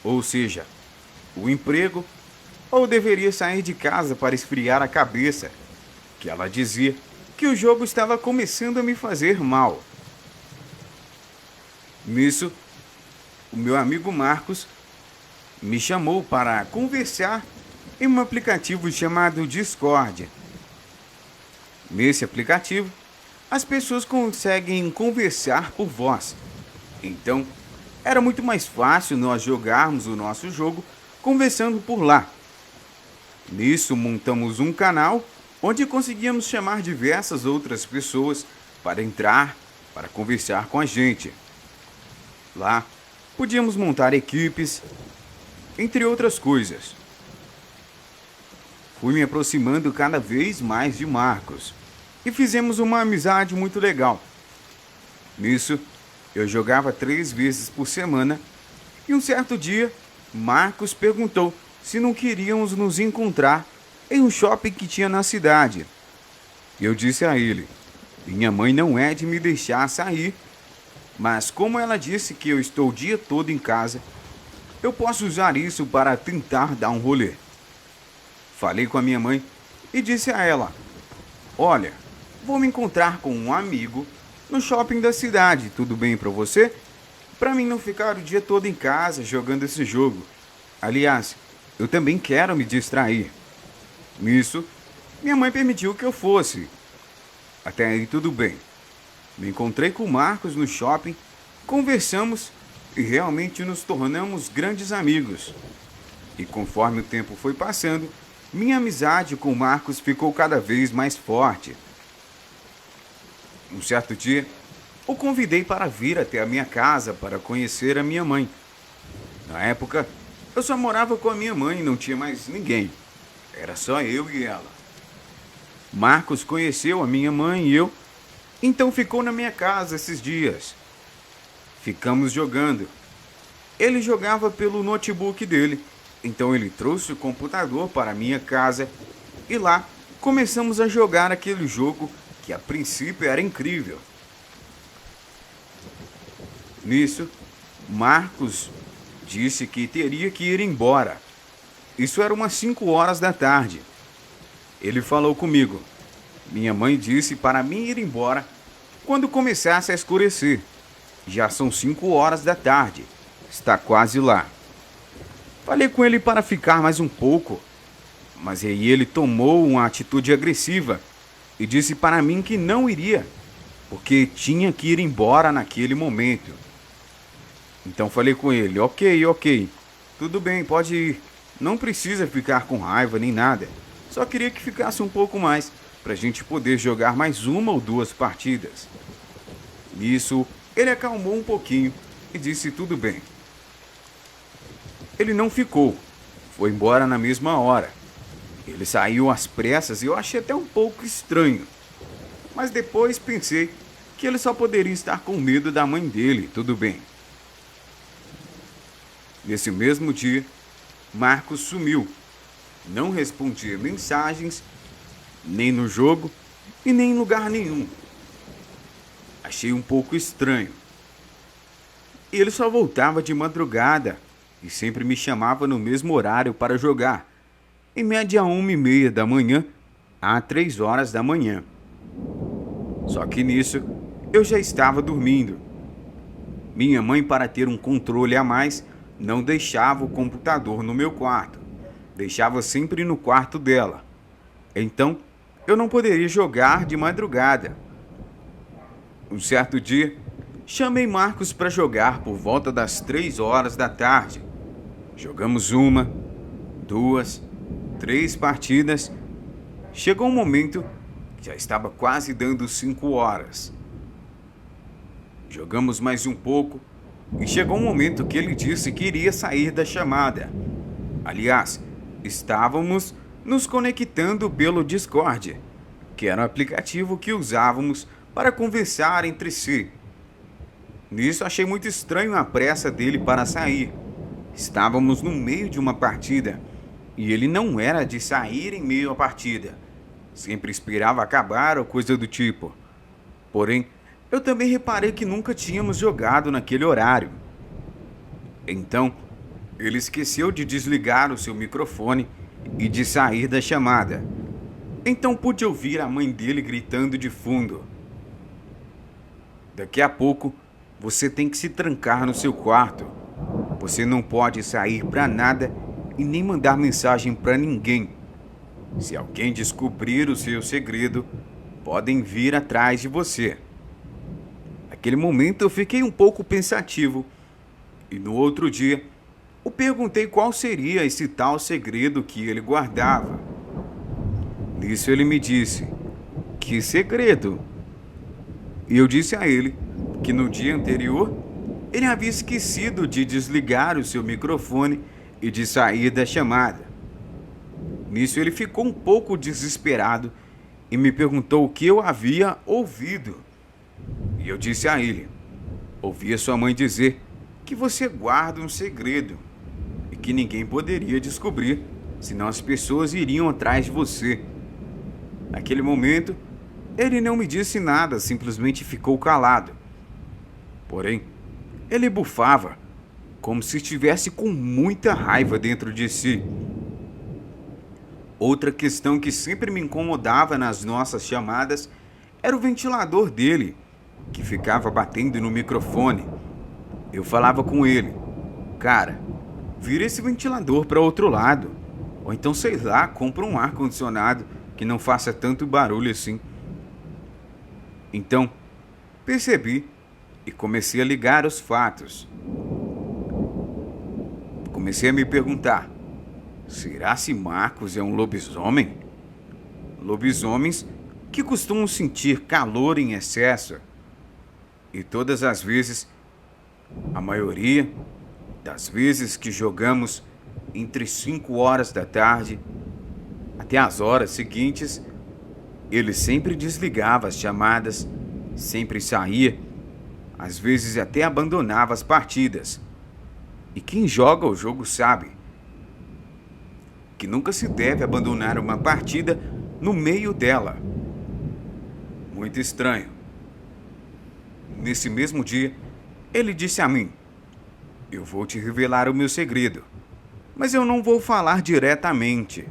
Ou seja, o emprego, ou deveria sair de casa para esfriar a cabeça, que ela dizia que o jogo estava começando a me fazer mal. Nisso, o meu amigo Marcos me chamou para conversar em um aplicativo chamado Discord. Nesse aplicativo, as pessoas conseguem conversar por voz. Então, era muito mais fácil nós jogarmos o nosso jogo conversando por lá. Nisso, montamos um canal onde conseguíamos chamar diversas outras pessoas para entrar, para conversar com a gente. Lá, podíamos montar equipes, entre outras coisas. Fui me aproximando cada vez mais de Marcos e fizemos uma amizade muito legal. Nisso, eu jogava 3 vezes por semana e um certo dia, Marcos perguntou se não queríamos nos encontrar em um shopping que tinha na cidade. Eu disse a ele, minha mãe não é de me deixar sair, mas como ela disse que eu estou o dia todo em casa, eu posso usar isso para tentar dar um rolê. Falei com a minha mãe e disse a ela, olha, vou me encontrar com um amigo no shopping da cidade, tudo bem para você? Para mim não ficar o dia todo em casa jogando esse jogo. Aliás, eu também quero me distrair. Nisso, minha mãe permitiu que eu fosse. Até aí tudo bem. Me encontrei com o Marcos no shopping, conversamos e realmente nos tornamos grandes amigos. E conforme o tempo foi passando, minha amizade com o Marcos ficou cada vez mais forte. Um certo dia, o convidei para vir até a minha casa para conhecer a minha mãe. Na época, eu só morava com a minha mãe e não tinha mais ninguém. Era só eu e ela. Marcos conheceu a minha mãe e eu, então ficou na minha casa esses dias. Ficamos jogando. Ele jogava pelo notebook dele, então ele trouxe o computador para a minha casa e lá começamos a jogar aquele jogo que a princípio era incrível. Nisso, Marcos disse que teria que ir embora. Isso era umas 5 horas da tarde. Ele falou comigo. Minha mãe disse para mim ir embora quando começasse a escurecer. Já são 5 horas da tarde. Está quase lá. Falei com ele para ficar mais um pouco, mas aí ele tomou uma atitude agressiva e disse para mim que não iria, porque tinha que ir embora naquele momento. Então falei com ele, ok, tudo bem, pode ir. Não precisa ficar com raiva nem nada. Só queria que ficasse um pouco mais, para a gente poder jogar mais 1 ou 2 partidas. Nisso, ele acalmou um pouquinho e disse tudo bem. Ele não ficou, foi embora na mesma hora. Ele saiu às pressas e eu achei até um pouco estranho. Mas depois pensei que ele só poderia estar com medo da mãe dele, tudo bem. Nesse mesmo dia, Marcos sumiu. Não respondia mensagens, nem no jogo e nem em lugar nenhum. Achei um pouco estranho. Ele só voltava de madrugada e sempre me chamava no mesmo horário para jogar, em média 1h30 da manhã a 3 horas da manhã. Só que nisso eu já estava dormindo. Minha mãe, para ter um controle a mais, não deixava o computador no meu quarto. Deixava sempre no quarto dela. Então, eu não poderia jogar de madrugada. Um certo dia, chamei Marcos para jogar por volta das 3 horas da tarde. Jogamos 1, 2, 3 partidas. Chegou um momento que já estava quase dando 5 horas. Jogamos mais um pouco e chegou um momento que ele disse que iria sair da chamada. Aliás, estávamos nos conectando pelo Discord, que era um aplicativo que usávamos para conversar entre si. Nisso achei muito estranho a pressa dele para sair. Estávamos no meio de uma partida e ele não era de sair em meio à partida. Sempre esperava acabar ou coisa do tipo. Porém, eu também reparei que nunca tínhamos jogado naquele horário. Então, ele esqueceu de desligar o seu microfone e de sair da chamada. Então pude ouvir a mãe dele gritando de fundo: "Daqui a pouco, você tem que se trancar no seu quarto. Você não pode sair para nada e nem mandar mensagem para ninguém. Se alguém descobrir o seu segredo, podem vir atrás de você." Naquele momento eu fiquei um pouco pensativo e no outro dia eu perguntei qual seria esse tal segredo que ele guardava. Nisso ele me disse: "Que segredo?" E eu disse a ele que no dia anterior ele havia esquecido de desligar o seu microfone e de sair da chamada. Nisso ele ficou um pouco desesperado e me perguntou o que eu havia ouvido. E eu disse a ele: "Ouvi a sua mãe dizer que você guarda um segredo e que ninguém poderia descobrir, senão as pessoas iriam atrás de você." Naquele momento, ele não me disse nada, simplesmente ficou calado. Porém, ele bufava, como se estivesse com muita raiva dentro de si. Outra questão que sempre me incomodava nas nossas chamadas era o ventilador dele, que ficava batendo no microfone. Eu falava com ele: "Cara, vira esse ventilador para outro lado. Ou então, sei lá, compra um ar-condicionado que não faça tanto barulho assim." Então, percebi e comecei a ligar os fatos. Comecei a me perguntar: será se Marcos é um lobisomem? Lobisomens que costumam sentir calor em excesso. E todas as vezes, a maioria das vezes que jogamos entre 5 horas da tarde até as horas seguintes, ele sempre desligava as chamadas, sempre saía, às vezes até abandonava as partidas. E quem joga o jogo sabe que nunca se deve abandonar uma partida no meio dela. Muito estranho. Nesse mesmo dia, ele disse a mim: "Eu vou te revelar o meu segredo, mas eu não vou falar diretamente.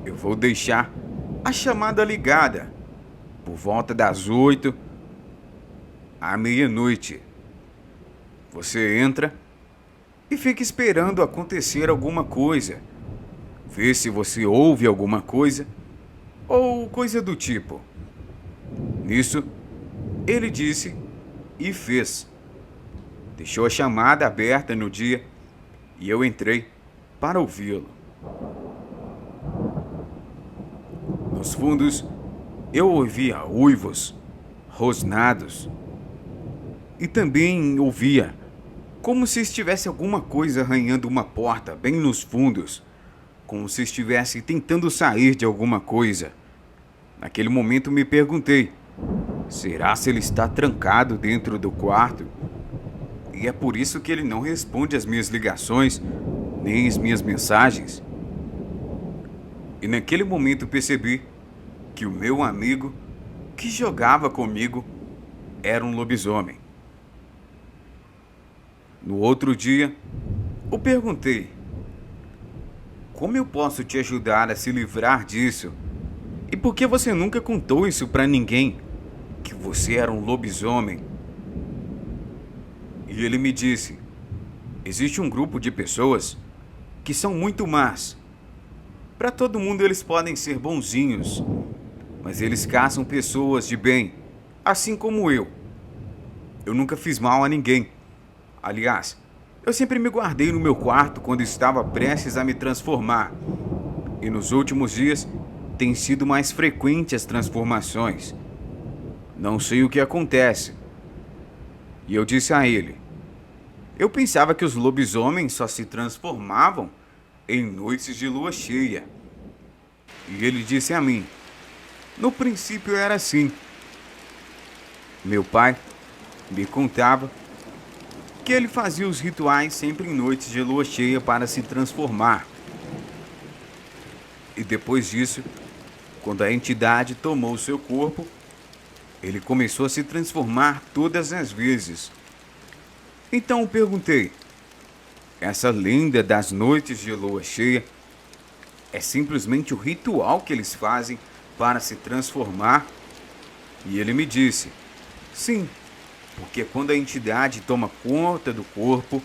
Eu vou deixar a chamada ligada por volta das 8 à meia-noite. Você entra e fica esperando acontecer alguma coisa. Vê se você ouve alguma coisa ou coisa do tipo." Nisso, ele disse e fez. Deixou a chamada aberta no dia e eu entrei para ouvi-lo. Nos fundos, eu ouvia uivos, rosnados e também ouvia como se estivesse alguma coisa arranhando uma porta bem nos fundos, como se estivesse tentando sair de alguma coisa. Naquele momento me perguntei: Será se ele está trancado dentro do quarto? E é por isso que ele não responde às minhas ligações, nem às minhas mensagens? E naquele momento percebi que o meu amigo, que jogava comigo, era um lobisomem. No outro dia, eu perguntei: como eu posso te ajudar a se livrar disso? E por que você nunca contou isso pra ninguém? Que você era um lobisomem? E ele me disse: existe um grupo de pessoas que são muito más. Para todo mundo eles podem ser bonzinhos, mas eles caçam pessoas de bem, assim como eu. Eu nunca fiz mal a ninguém. Aliás, eu sempre me guardei no meu quarto quando estava prestes a me transformar. E nos últimos dias, tem sido mais frequente as transformações. Não sei o que acontece. E eu disse a ele: eu pensava que os lobisomens só se transformavam em noites de lua cheia. E ele disse a mim: no princípio era assim. Meu pai me contava que ele fazia os rituais sempre em noites de lua cheia para se transformar. E depois disso, quando a entidade tomou seu corpo, ele começou a se transformar todas as vezes. Então eu perguntei: essa lenda das noites de lua cheia é simplesmente o ritual que eles fazem para se transformar? E ele me disse: sim, porque quando a entidade toma conta do corpo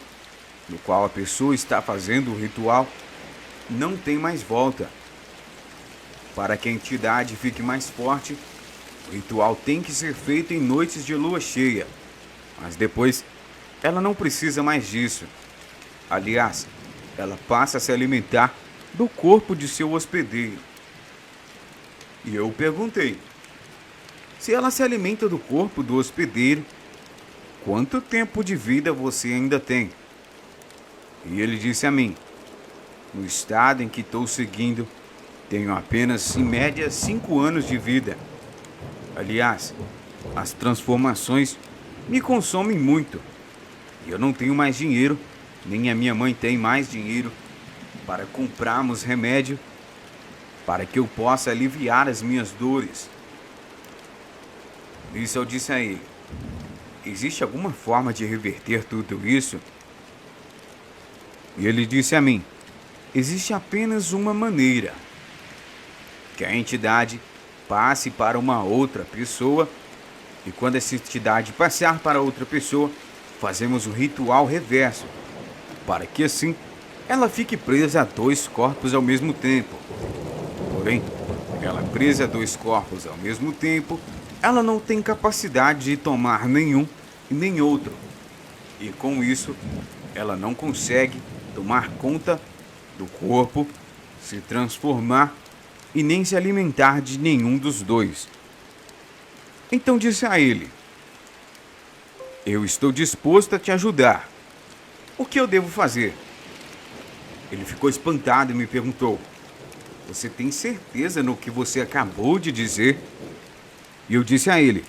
no qual a pessoa está fazendo o ritual, não tem mais volta. Para que a entidade fique mais forte, o ritual tem que ser feito em noites de lua cheia, mas depois ela não precisa mais disso. Aliás, ela passa a se alimentar do corpo de seu hospedeiro. E eu perguntei: se ela se alimenta do corpo do hospedeiro, quanto tempo de vida você ainda tem? E ele disse a mim: no estado em que estou seguindo, tenho apenas, em média, 5 anos de vida. Aliás, as transformações me consomem muito. E eu não tenho mais dinheiro, nem a minha mãe tem mais dinheiro para comprarmos remédio para que eu possa aliviar as minhas dores. Nisso eu disse a ele: existe alguma forma de reverter tudo isso? E ele disse a mim: existe apenas uma maneira. Que a entidade passe para uma outra pessoa, e quando essa entidade passar para outra pessoa, fazemos o ritual reverso, para que assim ela fique presa a 2 corpos ao mesmo tempo. Porém, ela presa a 2 corpos ao mesmo tempo, ela não tem capacidade de tomar nenhum e nem outro. E com isso, ela não consegue tomar conta do corpo, se transformar e nem se alimentar de nenhum dos 2. Então disse a ele: eu estou disposto a te ajudar. O que eu devo fazer? Ele ficou espantado e me perguntou: você tem certeza no que você acabou de dizer? E eu disse a ele: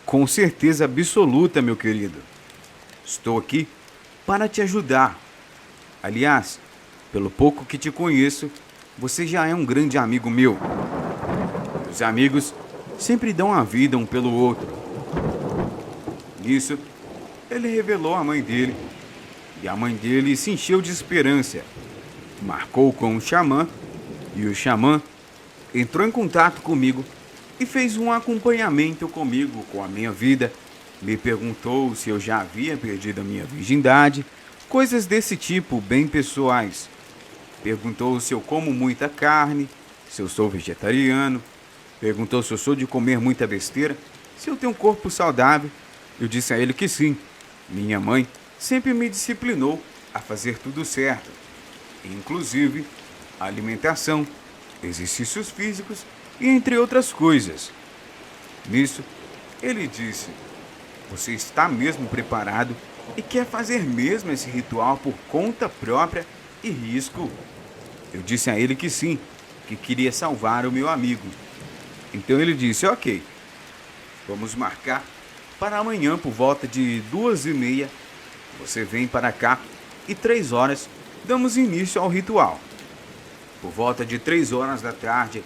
com certeza absoluta, meu querido. Estou aqui para te ajudar. Aliás, pelo pouco que te conheço, você já é um grande amigo meu. Os amigos sempre dão a vida um pelo outro. Nisso, ele revelou a mãe dele, e a mãe dele se encheu de esperança. Marcou com o xamã, e o xamã entrou em contato comigo e fez um acompanhamento comigo com a minha vida. Me perguntou se eu já havia perdido a minha virgindade, coisas desse tipo bem pessoais. Perguntou se eu como muita carne, se eu sou vegetariano. Perguntou se eu sou de comer muita besteira, se eu tenho um corpo saudável. Eu disse a ele que sim. Minha mãe sempre me disciplinou a fazer tudo certo, inclusive a alimentação, exercícios físicos e entre outras coisas. Nisso, ele disse: você está mesmo preparado e quer fazer mesmo esse ritual por conta própria e risco? Eu disse a ele que sim, que queria salvar o meu amigo. Então ele disse: ok, Vamos marcar para amanhã por volta de 2h30. Você vem para cá e 3 horas damos início ao ritual. Por volta de 3 horas da tarde,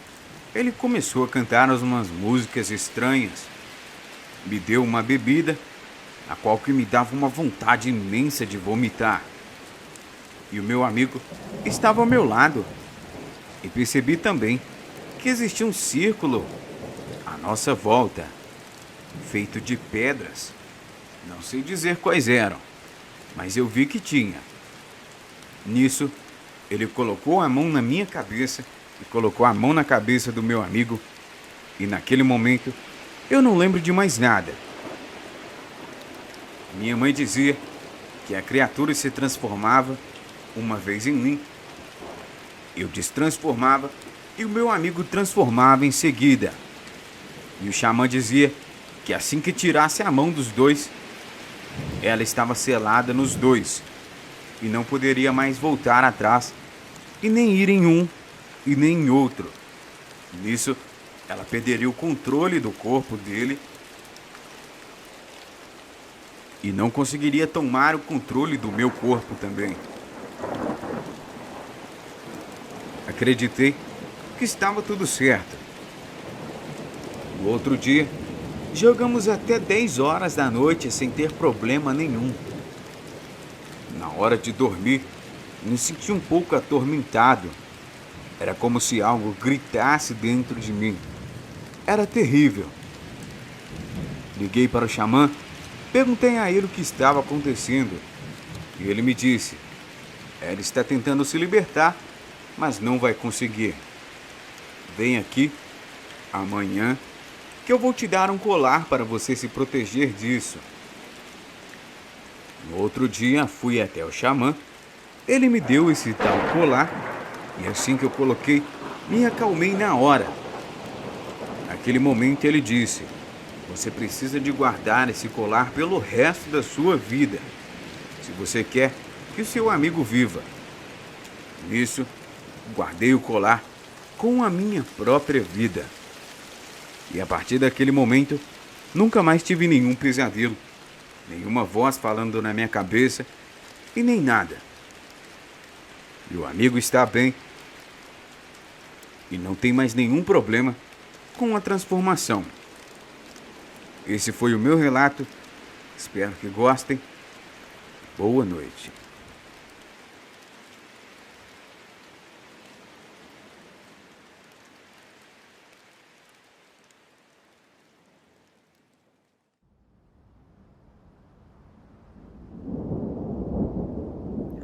ele começou a cantar umas músicas estranhas. Me deu uma bebida, a qual que me dava uma vontade imensa de vomitar. E o meu amigo estava ao meu lado. E percebi também que existia um círculo à nossa volta, feito de pedras. Não sei dizer quais eram, mas eu vi que tinha. Nisso, ele colocou a mão na minha cabeça e colocou a mão na cabeça do meu amigo. E naquele momento, eu não lembro de mais nada. Minha mãe dizia que a criatura se transformava uma vez em mim. Eu destransformava e o meu amigo transformava em seguida. E o xamã dizia que assim que tirasse a mão dos dois, ela estava selada nos dois e não poderia mais voltar atrás e nem ir em um e nem em outro. Nisso, ela perderia o controle do corpo dele e não conseguiria tomar o controle do meu corpo também. Acreditei que estava tudo certo. No outro dia, jogamos até 10 horas da noite sem ter problema nenhum. Na hora de dormir, me senti um pouco atormentado. Era como se algo gritasse dentro de mim. Era terrível. Liguei para o xamã, perguntei a ele o que estava acontecendo. E ele me disse: ela está tentando se libertar, mas não vai conseguir. Vem aqui amanhã que eu vou te dar um colar para você se proteger disso. No outro dia fui até o xamã. Ele me deu esse tal colar e assim que eu coloquei, me acalmei na hora. Naquele momento ele disse: você precisa de guardar esse colar pelo resto da sua vida, se você quer que o seu amigo viva. Nisso, guardei o colar com a minha própria vida. E a partir daquele momento, nunca mais tive nenhum pesadelo, nenhuma voz falando na minha cabeça e nem nada. E o amigo está bem e não tem mais nenhum problema com a transformação. Esse foi o meu relato. Espero que gostem. Boa noite.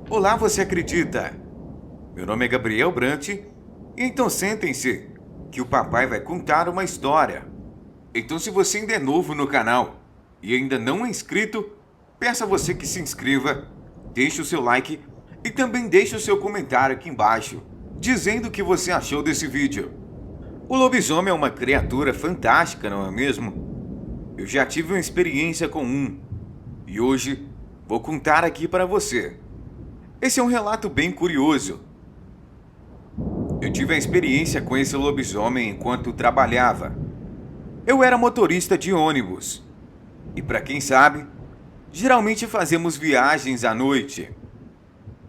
Olá, você acredita? Meu nome é Gabriel Brant, então sentem-se, que o papai vai contar uma história. Então, se você ainda é novo no canal e ainda não é inscrito, peço a você que se inscreva, deixe o seu like e também deixe o seu comentário aqui embaixo, dizendo o que você achou desse vídeo. O lobisomem é uma criatura fantástica, não é mesmo? Eu já tive uma experiência com um e hoje vou contar aqui para você. Esse é um relato bem curioso. Eu tive a experiência com esse lobisomem enquanto trabalhava. Eu era motorista de ônibus. E para quem sabe, geralmente fazemos viagens à noite.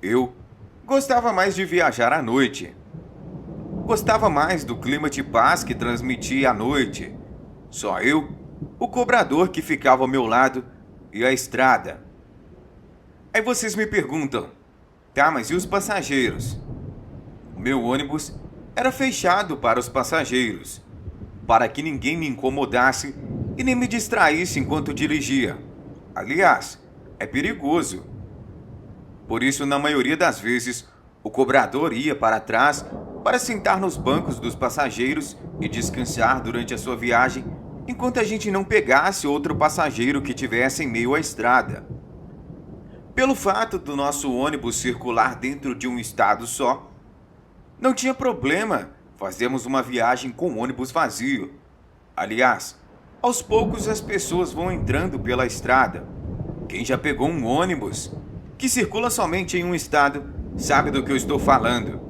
Eu gostava mais de viajar à noite. Gostava mais do clima de paz que transmitia à noite. Só eu, o cobrador que ficava ao meu lado e a estrada. Aí vocês me perguntam: tá, mas e os passageiros? O meu ônibus era fechado para os passageiros, para que ninguém me incomodasse e nem me distraísse enquanto dirigia. Aliás, é perigoso. Por isso, na maioria das vezes, o cobrador ia para trás para sentar nos bancos dos passageiros e descansar durante a sua viagem, enquanto a gente não pegasse outro passageiro que tivesse em meio à estrada. Pelo fato do nosso ônibus circular dentro de um estado só, não tinha problema fazermos uma viagem com ônibus vazio. Aliás, aos poucos as pessoas vão entrando pela estrada. Quem já pegou um ônibus que circula somente em um estado sabe do que eu estou falando.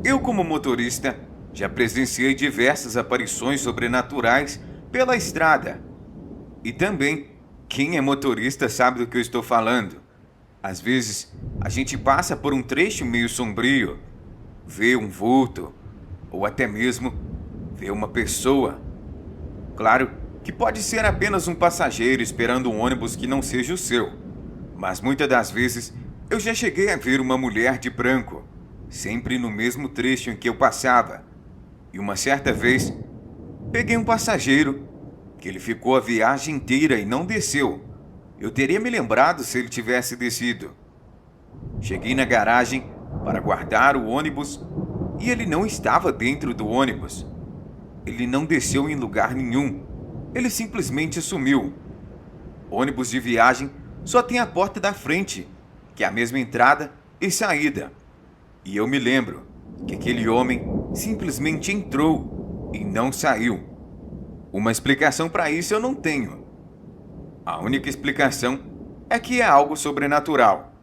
Eu, como motorista, já presenciei diversas aparições sobrenaturais pela estrada. E também, quem é motorista sabe do que eu estou falando. Às vezes, a gente passa por um trecho meio sombrio, vê um vulto, ou até mesmo vê uma pessoa. Claro que pode ser apenas um passageiro esperando um ônibus que não seja o seu, mas muitas das vezes eu já cheguei a ver uma mulher de branco, sempre no mesmo trecho em que eu passava. E uma certa vez, peguei um passageiro que ele ficou a viagem inteira e não desceu. Eu teria me lembrado se ele tivesse descido. Cheguei na garagem para guardar o ônibus e ele não estava dentro do ônibus. Ele não desceu em lugar nenhum. Ele simplesmente sumiu. Ônibus de viagem só tem a porta da frente, que é a mesma entrada e saída. E eu me lembro que aquele homem simplesmente entrou e não saiu. Uma explicação para isso eu não tenho. A única explicação é que é algo sobrenatural.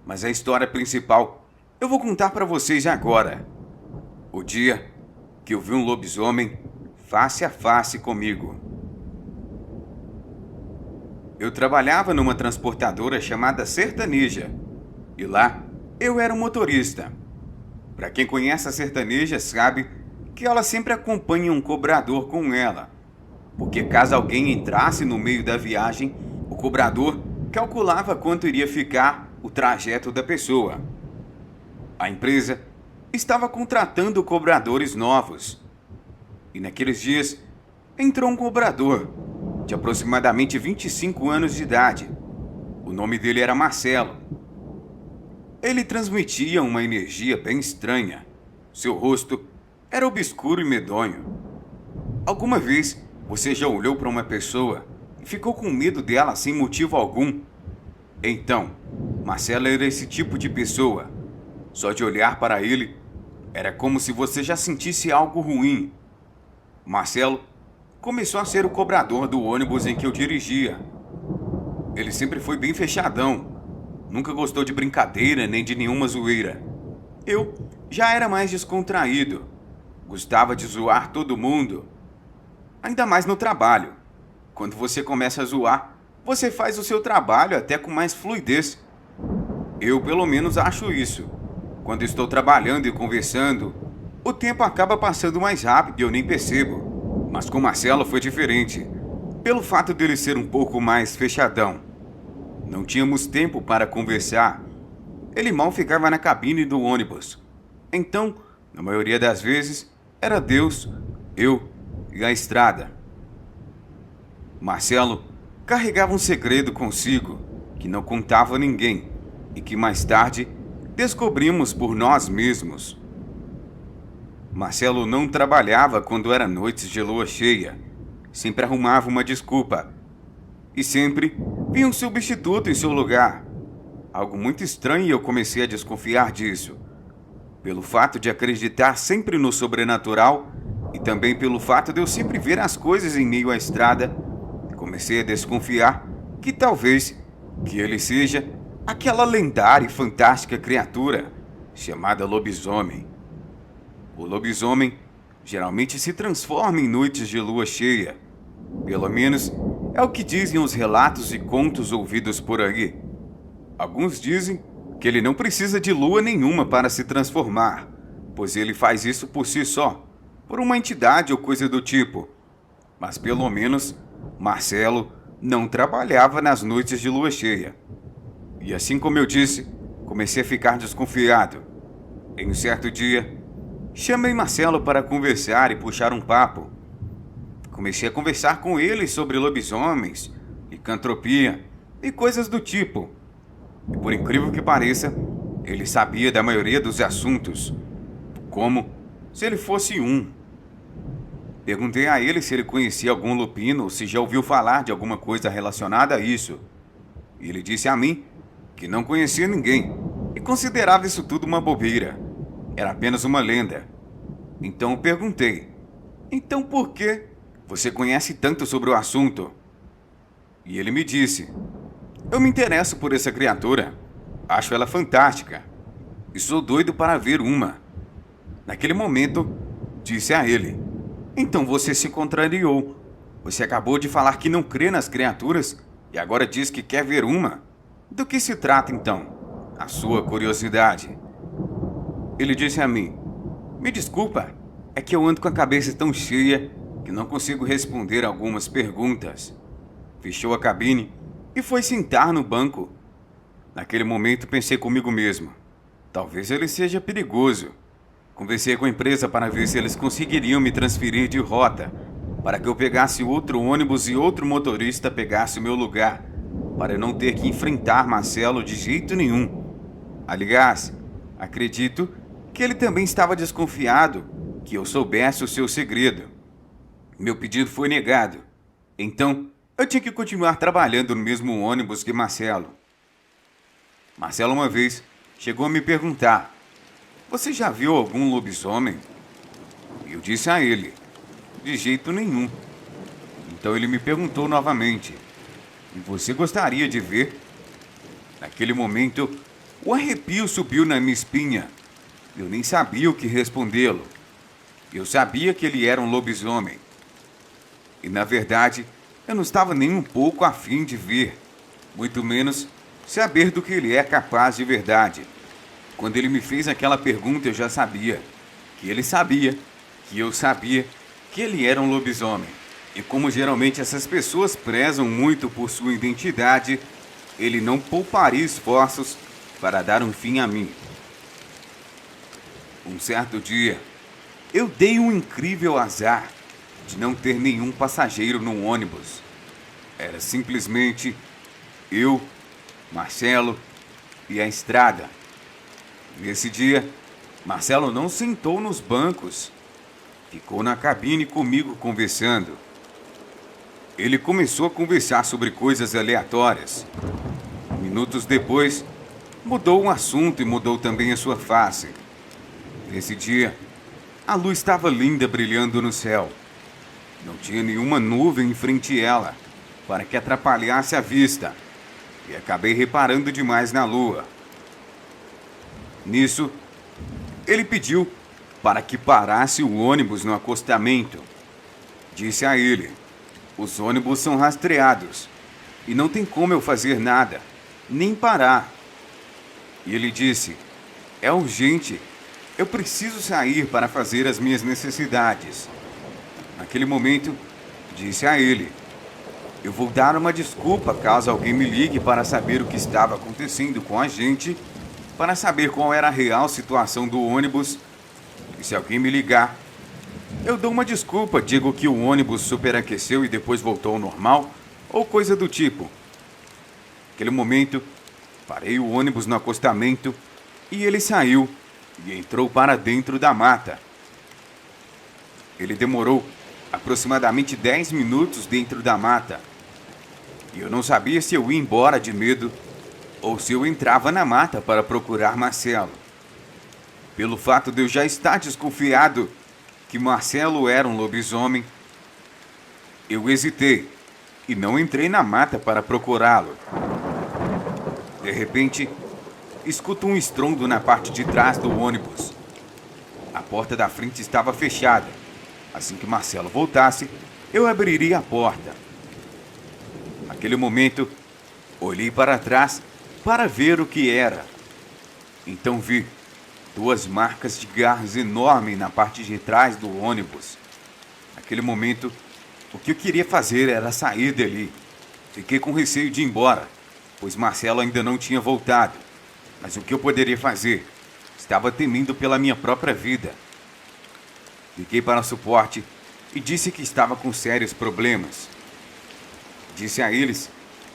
Mas a história principal eu vou contar para vocês agora. O dia que eu vi um lobisomem face a face comigo. Eu trabalhava numa transportadora chamada Sertaneja. E lá eu era um motorista. Para quem conhece a Sertaneja sabe que ela sempre acompanha um cobrador com ela. Porque caso alguém entrasse no meio da viagem, o cobrador calculava quanto iria ficar o trajeto da pessoa. A empresa estava contratando cobradores novos. E naqueles dias entrou um cobrador de aproximadamente 25 anos de idade. O nome dele era Marcelo. Ele transmitia uma energia bem estranha. Seu rosto era obscuro e medonho. Alguma vez você já olhou para uma pessoa e ficou com medo dela sem motivo algum? Então, Marcelo era esse tipo de pessoa. Só de olhar para ele, era como se você já sentisse algo ruim. Marcelo começou a ser o cobrador do ônibus em que eu dirigia. Ele sempre foi bem fechadão. Nunca gostou de brincadeira nem de nenhuma zoeira. Eu já era mais descontraído. Gostava de zoar todo mundo. Ainda mais no trabalho. Quando você começa a zoar, você faz o seu trabalho até com mais fluidez. Eu, pelo menos, acho isso. Quando estou trabalhando e conversando, o tempo acaba passando mais rápido e eu nem percebo. Mas com Marcelo foi diferente. Pelo fato dele ser um pouco mais fechadão. Não tínhamos tempo para conversar. Ele mal ficava na cabine do ônibus. Então, na maioria das vezes, era Deus, eu e a estrada. Marcelo carregava um segredo consigo que não contava a ninguém e que mais tarde descobrimos por nós mesmos. Marcelo não trabalhava quando era noites de lua cheia. Sempre arrumava uma desculpa. E sempre vinha um substituto em seu lugar. Algo muito estranho e eu comecei a desconfiar disso. Pelo fato de acreditar sempre no sobrenatural e também pelo fato de eu sempre ver as coisas em meio à estrada, comecei a desconfiar que talvez que ele seja aquela lendária e fantástica criatura chamada lobisomem. O lobisomem geralmente se transforma em noites de lua cheia. Pelo menos é o que dizem os relatos e contos ouvidos por aí. Alguns dizem que ele não precisa de lua nenhuma para se transformar, pois ele faz isso por si só, por uma entidade ou coisa do tipo. Mas pelo menos Marcelo não trabalhava nas noites de lua cheia. E assim como eu disse, comecei a ficar desconfiado. Em um certo dia, chamei Marcelo para conversar e puxar um papo. Comecei a conversar com ele sobre lobisomens, licantropia e coisas do tipo. E por incrível que pareça, ele sabia da maioria dos assuntos, como se ele fosse um. Perguntei a ele se ele conhecia algum lupino ou se já ouviu falar de alguma coisa relacionada a isso. E ele disse a mim que não conhecia ninguém e considerava isso tudo uma bobeira. Era apenas uma lenda. Então eu perguntei: então por que você conhece tanto sobre o assunto? E ele me disse: eu me interesso por essa criatura. Acho ela fantástica. E sou doido para ver uma. Naquele momento, disse a ele: então você se contrariou. Você acabou de falar que não crê nas criaturas e agora diz que quer ver uma. Do que se trata então? A sua curiosidade. Ele disse a mim: me desculpa, é que eu ando com a cabeça tão cheia que não consigo responder algumas perguntas. Fechou a cabine e foi sentar no banco. Naquele momento pensei comigo mesmo: talvez ele seja perigoso. Conversei com a empresa para ver se eles conseguiriam me transferir de rota, para que eu pegasse outro ônibus e outro motorista pegasse o meu lugar, para eu não ter que enfrentar Marcelo de jeito nenhum. Aliás, acredito que ele também estava desconfiado que eu soubesse o seu segredo. Meu pedido foi negado. Então, eu tinha que continuar trabalhando no mesmo ônibus que Marcelo. Marcelo uma vez chegou a me perguntar: você já viu algum lobisomem? Eu disse a ele: de jeito nenhum. Então ele me perguntou novamente: e você gostaria de ver? Naquele momento, o arrepio subiu na minha espinha. Eu nem sabia o que respondê-lo. Eu sabia que ele era um lobisomem. E na verdade, eu não estava nem um pouco afim de ver, muito menos saber do que ele é capaz de verdade. Quando ele me fez aquela pergunta, eu já sabia que ele sabia que eu sabia que ele era um lobisomem. E como geralmente essas pessoas prezam muito por sua identidade, ele não pouparia esforços para dar um fim a mim. Um certo dia, eu dei um incrível azar de não ter nenhum passageiro no ônibus. Era simplesmente eu, Marcelo e a estrada. Nesse dia, Marcelo não sentou nos bancos. Ficou na cabine comigo conversando. Ele começou a conversar sobre coisas aleatórias. Minutos depois, mudou o assunto e mudou também a sua face. Nesse dia, a lua estava linda brilhando no céu. Não tinha nenhuma nuvem em frente a ela para que atrapalhasse a vista. E acabei reparando demais na lua. Nisso, ele pediu para que parasse o ônibus no acostamento. Disse a ele: os ônibus são rastreados e não tem como eu fazer nada, nem parar. E ele disse: é urgente, eu preciso sair para fazer as minhas necessidades. Naquele momento, disse a ele: eu vou dar uma desculpa caso alguém me ligue para saber o que estava acontecendo com a gente, para saber qual era a real situação do ônibus. E se alguém me ligar, eu dou uma desculpa, digo que o ônibus superaqueceu e depois voltou ao normal, ou coisa do tipo. Naquele momento, parei o ônibus no acostamento e ele saiu e entrou para dentro da mata. Ele demorou aproximadamente 10 minutos dentro da mata. E eu não sabia se eu ia embora de medo ou se eu entrava na mata para procurar Marcelo. Pelo fato de eu já estar desconfiado que Marcelo era um lobisomem, eu hesitei e não entrei na mata para procurá-lo. De repente, escuto um estrondo na parte de trás do ônibus. A porta da frente estava fechada. Assim que Marcelo voltasse, eu abriria a porta. Naquele momento, olhei para trás para ver o que era. Então vi 2 marcas de garras enormes na parte de trás do ônibus. Naquele momento, o que eu queria fazer era sair dali. Fiquei com receio de ir embora, pois Marcelo ainda não tinha voltado. Mas o que eu poderia fazer? Estava temendo pela minha própria vida. Liguei para o suporte e disse que estava com sérios problemas. Disse a eles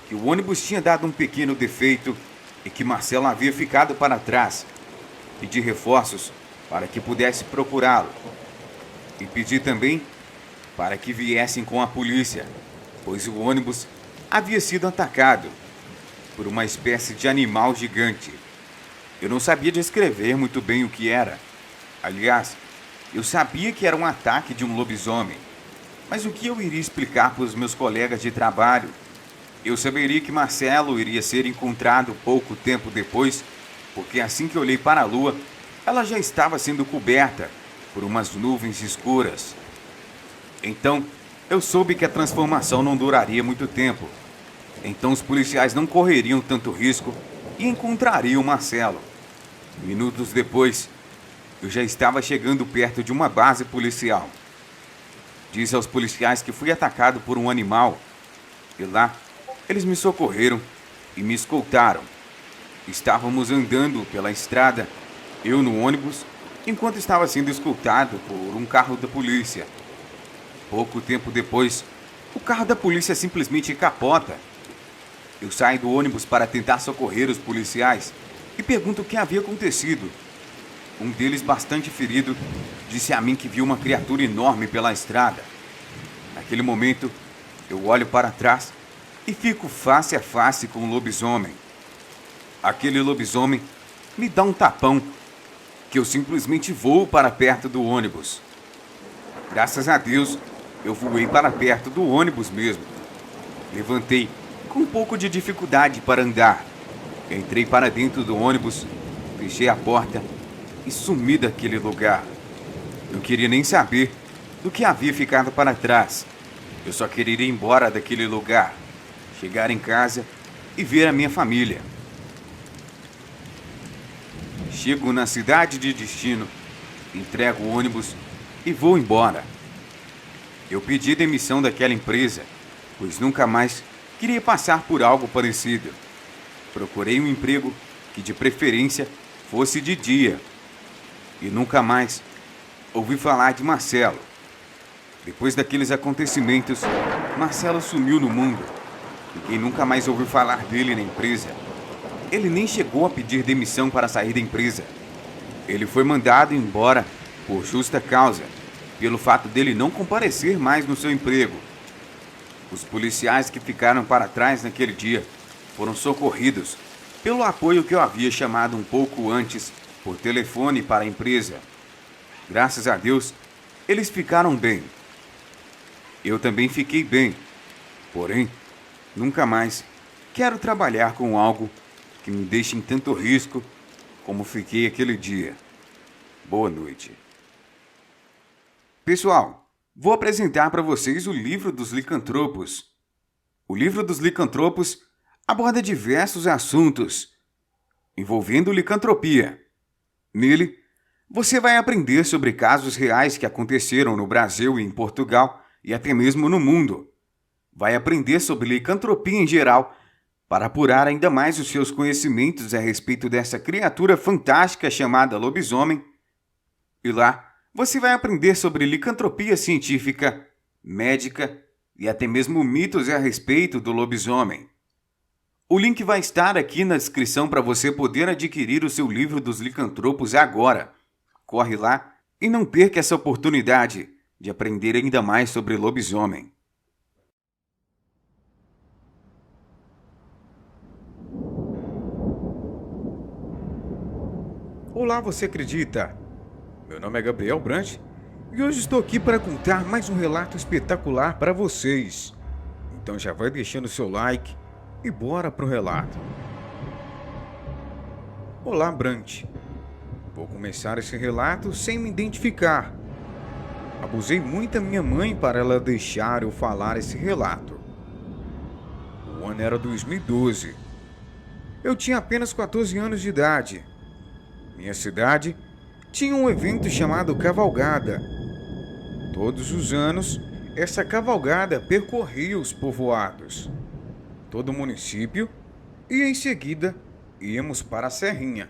que o ônibus tinha dado um pequeno defeito e que Marcelo havia ficado para trás. Pedi reforços para que pudesse procurá-lo. E pedi também para que viessem com a polícia, pois o ônibus havia sido atacado por uma espécie de animal gigante. Eu não sabia descrever muito bem o que era. Aliás, eu sabia que era um ataque de um lobisomem. Mas o que eu iria explicar para os meus colegas de trabalho? Eu saberia que Marcelo iria ser encontrado pouco tempo depois, porque assim que olhei para a lua, ela já estava sendo coberta por umas nuvens escuras. Então, Eu soube que a transformação não duraria muito tempo. Então os policiais não correriam tanto risco e encontrariam Marcelo. Minutos depois, eu já estava chegando perto de uma base policial. Disse aos policiais que fui atacado por um animal. E lá, eles me socorreram e me escoltaram. Estávamos andando pela estrada, eu no ônibus, enquanto estava sendo escoltado por um carro da polícia. Pouco tempo depois, o carro da polícia simplesmente capota. Eu saio do ônibus para tentar socorrer os policiais e pergunto o que havia acontecido. Um deles, bastante ferido, disse a mim que viu uma criatura enorme pela estrada. Naquele momento, eu olho para trás e fico face a face com o lobisomem. Aquele lobisomem me dá um tapão que eu simplesmente voo para perto do ônibus. Graças a Deus, eu voei para perto do ônibus mesmo. Levantei com um pouco de dificuldade para andar. Entrei para dentro do ônibus, fechei a porta e sumi daquele lugar. Não queria nem saber do que havia ficado para trás. Eu só queria ir embora daquele lugar, chegar em casa e ver a minha família. Chego na cidade de destino, entrego o ônibus e vou embora. Eu pedi demissão daquela empresa, pois nunca mais queria passar por algo parecido. Procurei um emprego que de preferência fosse de dia. E nunca mais ouvi falar de Marcelo. Depois daqueles acontecimentos, Marcelo sumiu no mundo. Ninguém nunca mais ouviu falar dele na empresa. Ele nem chegou a pedir demissão para sair da empresa. Ele foi mandado embora por justa causa, pelo fato dele não comparecer mais no seu emprego. Os policiais que ficaram para trás naquele dia foram socorridos pelo apoio que eu havia chamado um pouco antes por telefone para a empresa. Graças a Deus, eles ficaram bem. Eu também fiquei bem. Porém, nunca mais quero trabalhar com algo que me deixe em tanto risco como fiquei aquele dia. Boa noite. Pessoal, vou apresentar para vocês o Livro dos Licantropos. O Livro dos Licantropos aborda diversos assuntos envolvendo licantropia. Nele, você vai aprender sobre casos reais que aconteceram no Brasil e em Portugal e até mesmo no mundo. Vai aprender sobre licantropia em geral para apurar ainda mais os seus conhecimentos a respeito dessa criatura fantástica chamada lobisomem. E lá, você vai aprender sobre licantropia científica, médica e até mesmo mitos a respeito do lobisomem. O link vai estar aqui na descrição para você poder adquirir o seu livro dos licantropos agora. Corre lá e não perca essa oportunidade de aprender ainda mais sobre lobisomem. Olá, você acredita? Meu nome é Gabriel Brant e hoje estou aqui para contar mais um relato espetacular para vocês. Então já vai deixando o seu like e bora pro relato. Olá, Brant. Vou começar esse relato sem me identificar. Abusei muito da minha mãe para ela deixar eu falar esse relato. O ano era 2012. Eu tinha apenas 14 anos de idade. Minha cidade tinha um evento chamado Cavalgada. Todos os anos, essa cavalgada percorria os povoados, todo o município, e em seguida íamos para a Serrinha.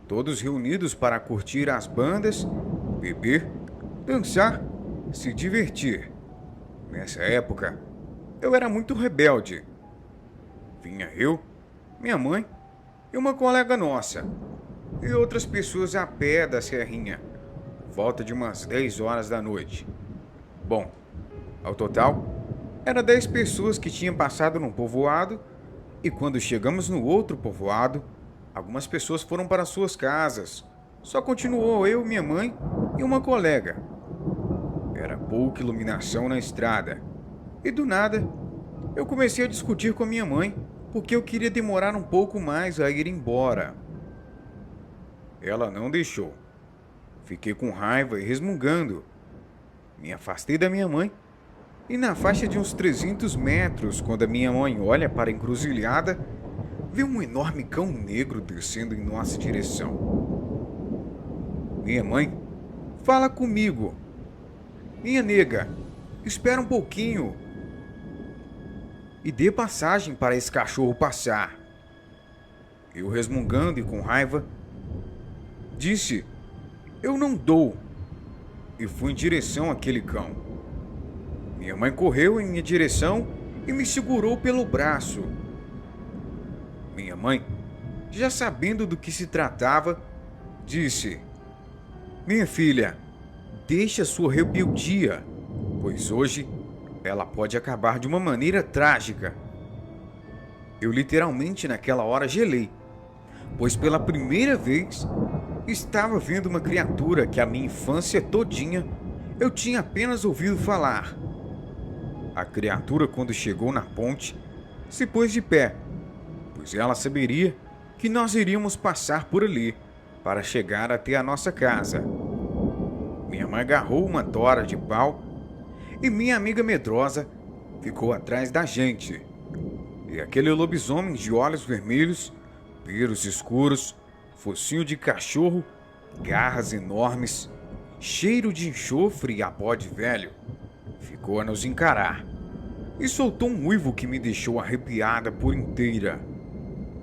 Todos reunidos para curtir as bandas, beber, dançar, se divertir. Nessa época, eu era muito rebelde. Vinha eu, minha mãe e uma colega nossa, e outras pessoas a pé da Serrinha, volta de umas 10 horas da noite. Bom, ao total, era 10 pessoas que tinham passado num povoado, e quando chegamos no outro povoado, algumas pessoas foram para suas casas. Só continuou eu, minha mãe e uma colega. Era pouca iluminação na estrada, e do nada, eu comecei a discutir com a minha mãe, porque eu queria demorar um pouco mais a ir embora. Ela não deixou. Fiquei com raiva e resmungando. Me afastei da minha mãe e na faixa de uns 300 metros, quando a minha mãe olha para a encruzilhada, vê um enorme cão negro descendo em nossa direção. Minha mãe fala comigo: minha nega, espera um pouquinho e dê passagem para esse cachorro passar. Eu, resmungando e com raiva, disse: eu não dou, e fui em direção àquele cão. Minha mãe correu em minha direção e me segurou pelo braço. Minha mãe, já sabendo do que se tratava, disse: minha filha, deixe a sua rebeldia, pois hoje ela pode acabar de uma maneira trágica. Eu literalmente naquela hora gelei, pois pela primeira vez estava vendo uma criatura que a minha infância todinha eu tinha apenas ouvido falar. A criatura, quando chegou na ponte, se pôs de pé, pois ela saberia que nós iríamos passar por ali para chegar até a nossa casa. Minha mãe agarrou uma tora de pau e minha amiga medrosa ficou atrás da gente. E aquele lobisomem de olhos vermelhos, pelos escuros, focinho de cachorro, garras enormes, cheiro de enxofre e abó de velho, ficou a nos encarar e soltou um uivo que me deixou arrepiada por inteira.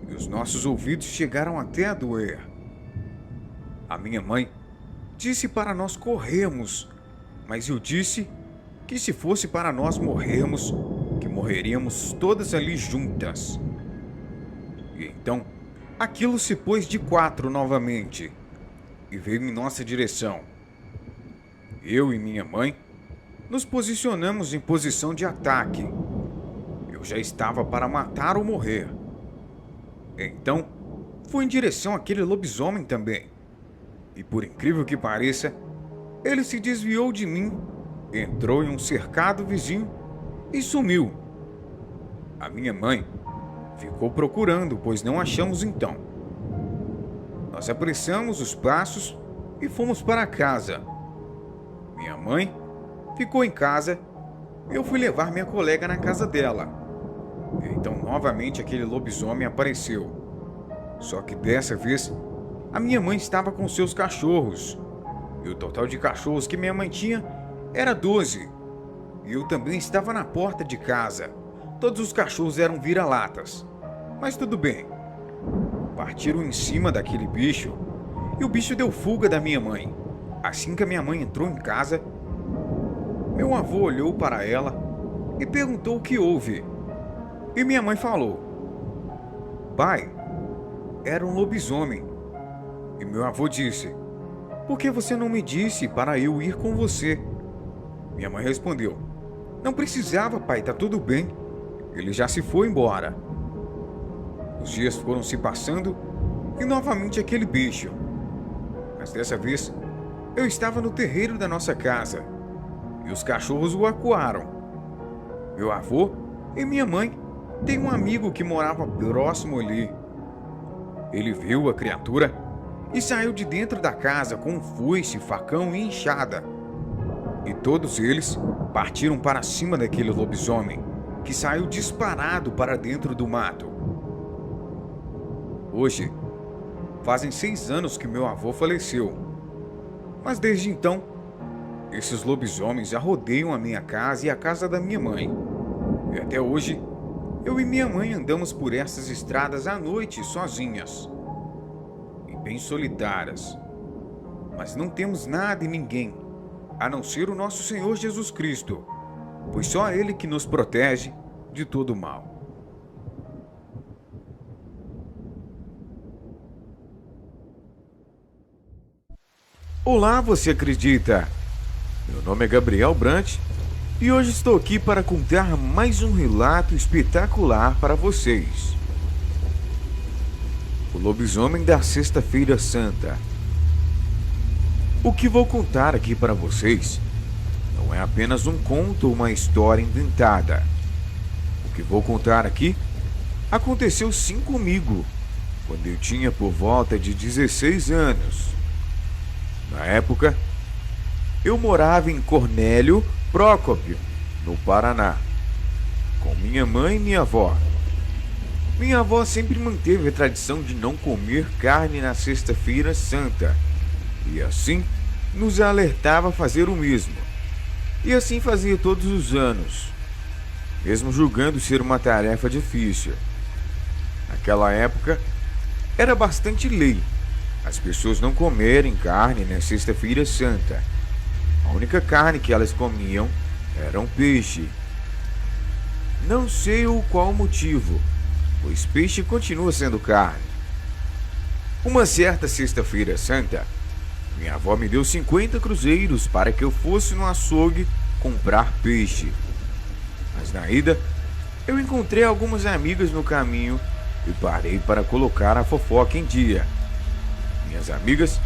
E os nossos ouvidos chegaram até a doer. A minha mãe disse para nós corrermos, mas eu disse que se fosse para nós morrermos, que morreríamos todas ali juntas. E então, aquilo se pôs de quatro novamente e veio em nossa direção. Eu e minha mãe nos posicionamos em posição de ataque. Eu já estava para matar ou morrer. Então, fui em direção àquele lobisomem também. E por incrível que pareça, ele se desviou de mim, entrou em um cercado vizinho e sumiu. A minha mãe ficou procurando, pois não achamos então. Nós apressamos os passos e fomos para casa. Minha mãe ficou em casa e eu fui levar minha colega na casa dela. E então novamente aquele lobisomem apareceu. Só que dessa vez a minha mãe estava com seus cachorros. E o total de cachorros que minha mãe tinha era 12. E eu também estava na porta de casa. Todos os cachorros eram vira-latas. Mas tudo bem. Partiram em cima daquele bicho e o bicho deu fuga da minha mãe. Assim que a minha mãe entrou em casa, meu avô olhou para ela e perguntou o que houve. E minha mãe falou: pai, era um lobisomem. E meu avô disse: por que você não me disse para eu ir com você? Minha mãe respondeu: não precisava, pai, tá tudo bem. Ele já se foi embora. Os dias foram se passando e novamente aquele bicho. Mas dessa vez eu estava no terreiro da nossa casa e os cachorros o acuaram. Meu avô e minha mãe têm um amigo que morava próximo ali. Ele viu a criatura e saiu de dentro da casa com um foice, facão e enxada. E todos eles partiram para cima daquele lobisomem, que saiu disparado para dentro do mato. Hoje, fazem 6 anos que meu avô faleceu. Mas desde então, esses lobisomens já rodeiam a minha casa e a casa da minha mãe. E até hoje, eu e minha mãe andamos por essas estradas à noite sozinhas. E bem solitárias. Mas não temos nada e ninguém, a não ser o nosso Senhor Jesus Cristo, pois só Ele que nos protege de todo mal. Olá, você acredita? Meu nome é Gabriel Brant e hoje estou aqui para contar mais um relato espetacular para vocês. O lobisomem da Sexta-feira Santa. O que vou contar aqui para vocês não é apenas um conto ou uma história inventada. O que vou contar aqui aconteceu sim comigo, quando eu tinha por volta de 16 anos. Na época, eu morava em Cornélio Procópio, no Paraná, com minha mãe e minha avó. Minha avó sempre manteve a tradição de não comer carne na Sexta-feira Santa, e assim nos alertava a fazer o mesmo. E assim fazia todos os anos, mesmo julgando ser uma tarefa difícil. Naquela época, era bastante lei as pessoas não comerem carne na Sexta-feira Santa. A única carne que elas comiam era um peixe. Não sei o qual motivo, pois peixe continua sendo carne. Uma certa Sexta-feira Santa, minha avó me deu 50 cruzeiros para que eu fosse no açougue comprar peixe. Mas na ida, eu encontrei algumas amigas no caminho e parei para colocar a fofoca em dia. Minhas amigas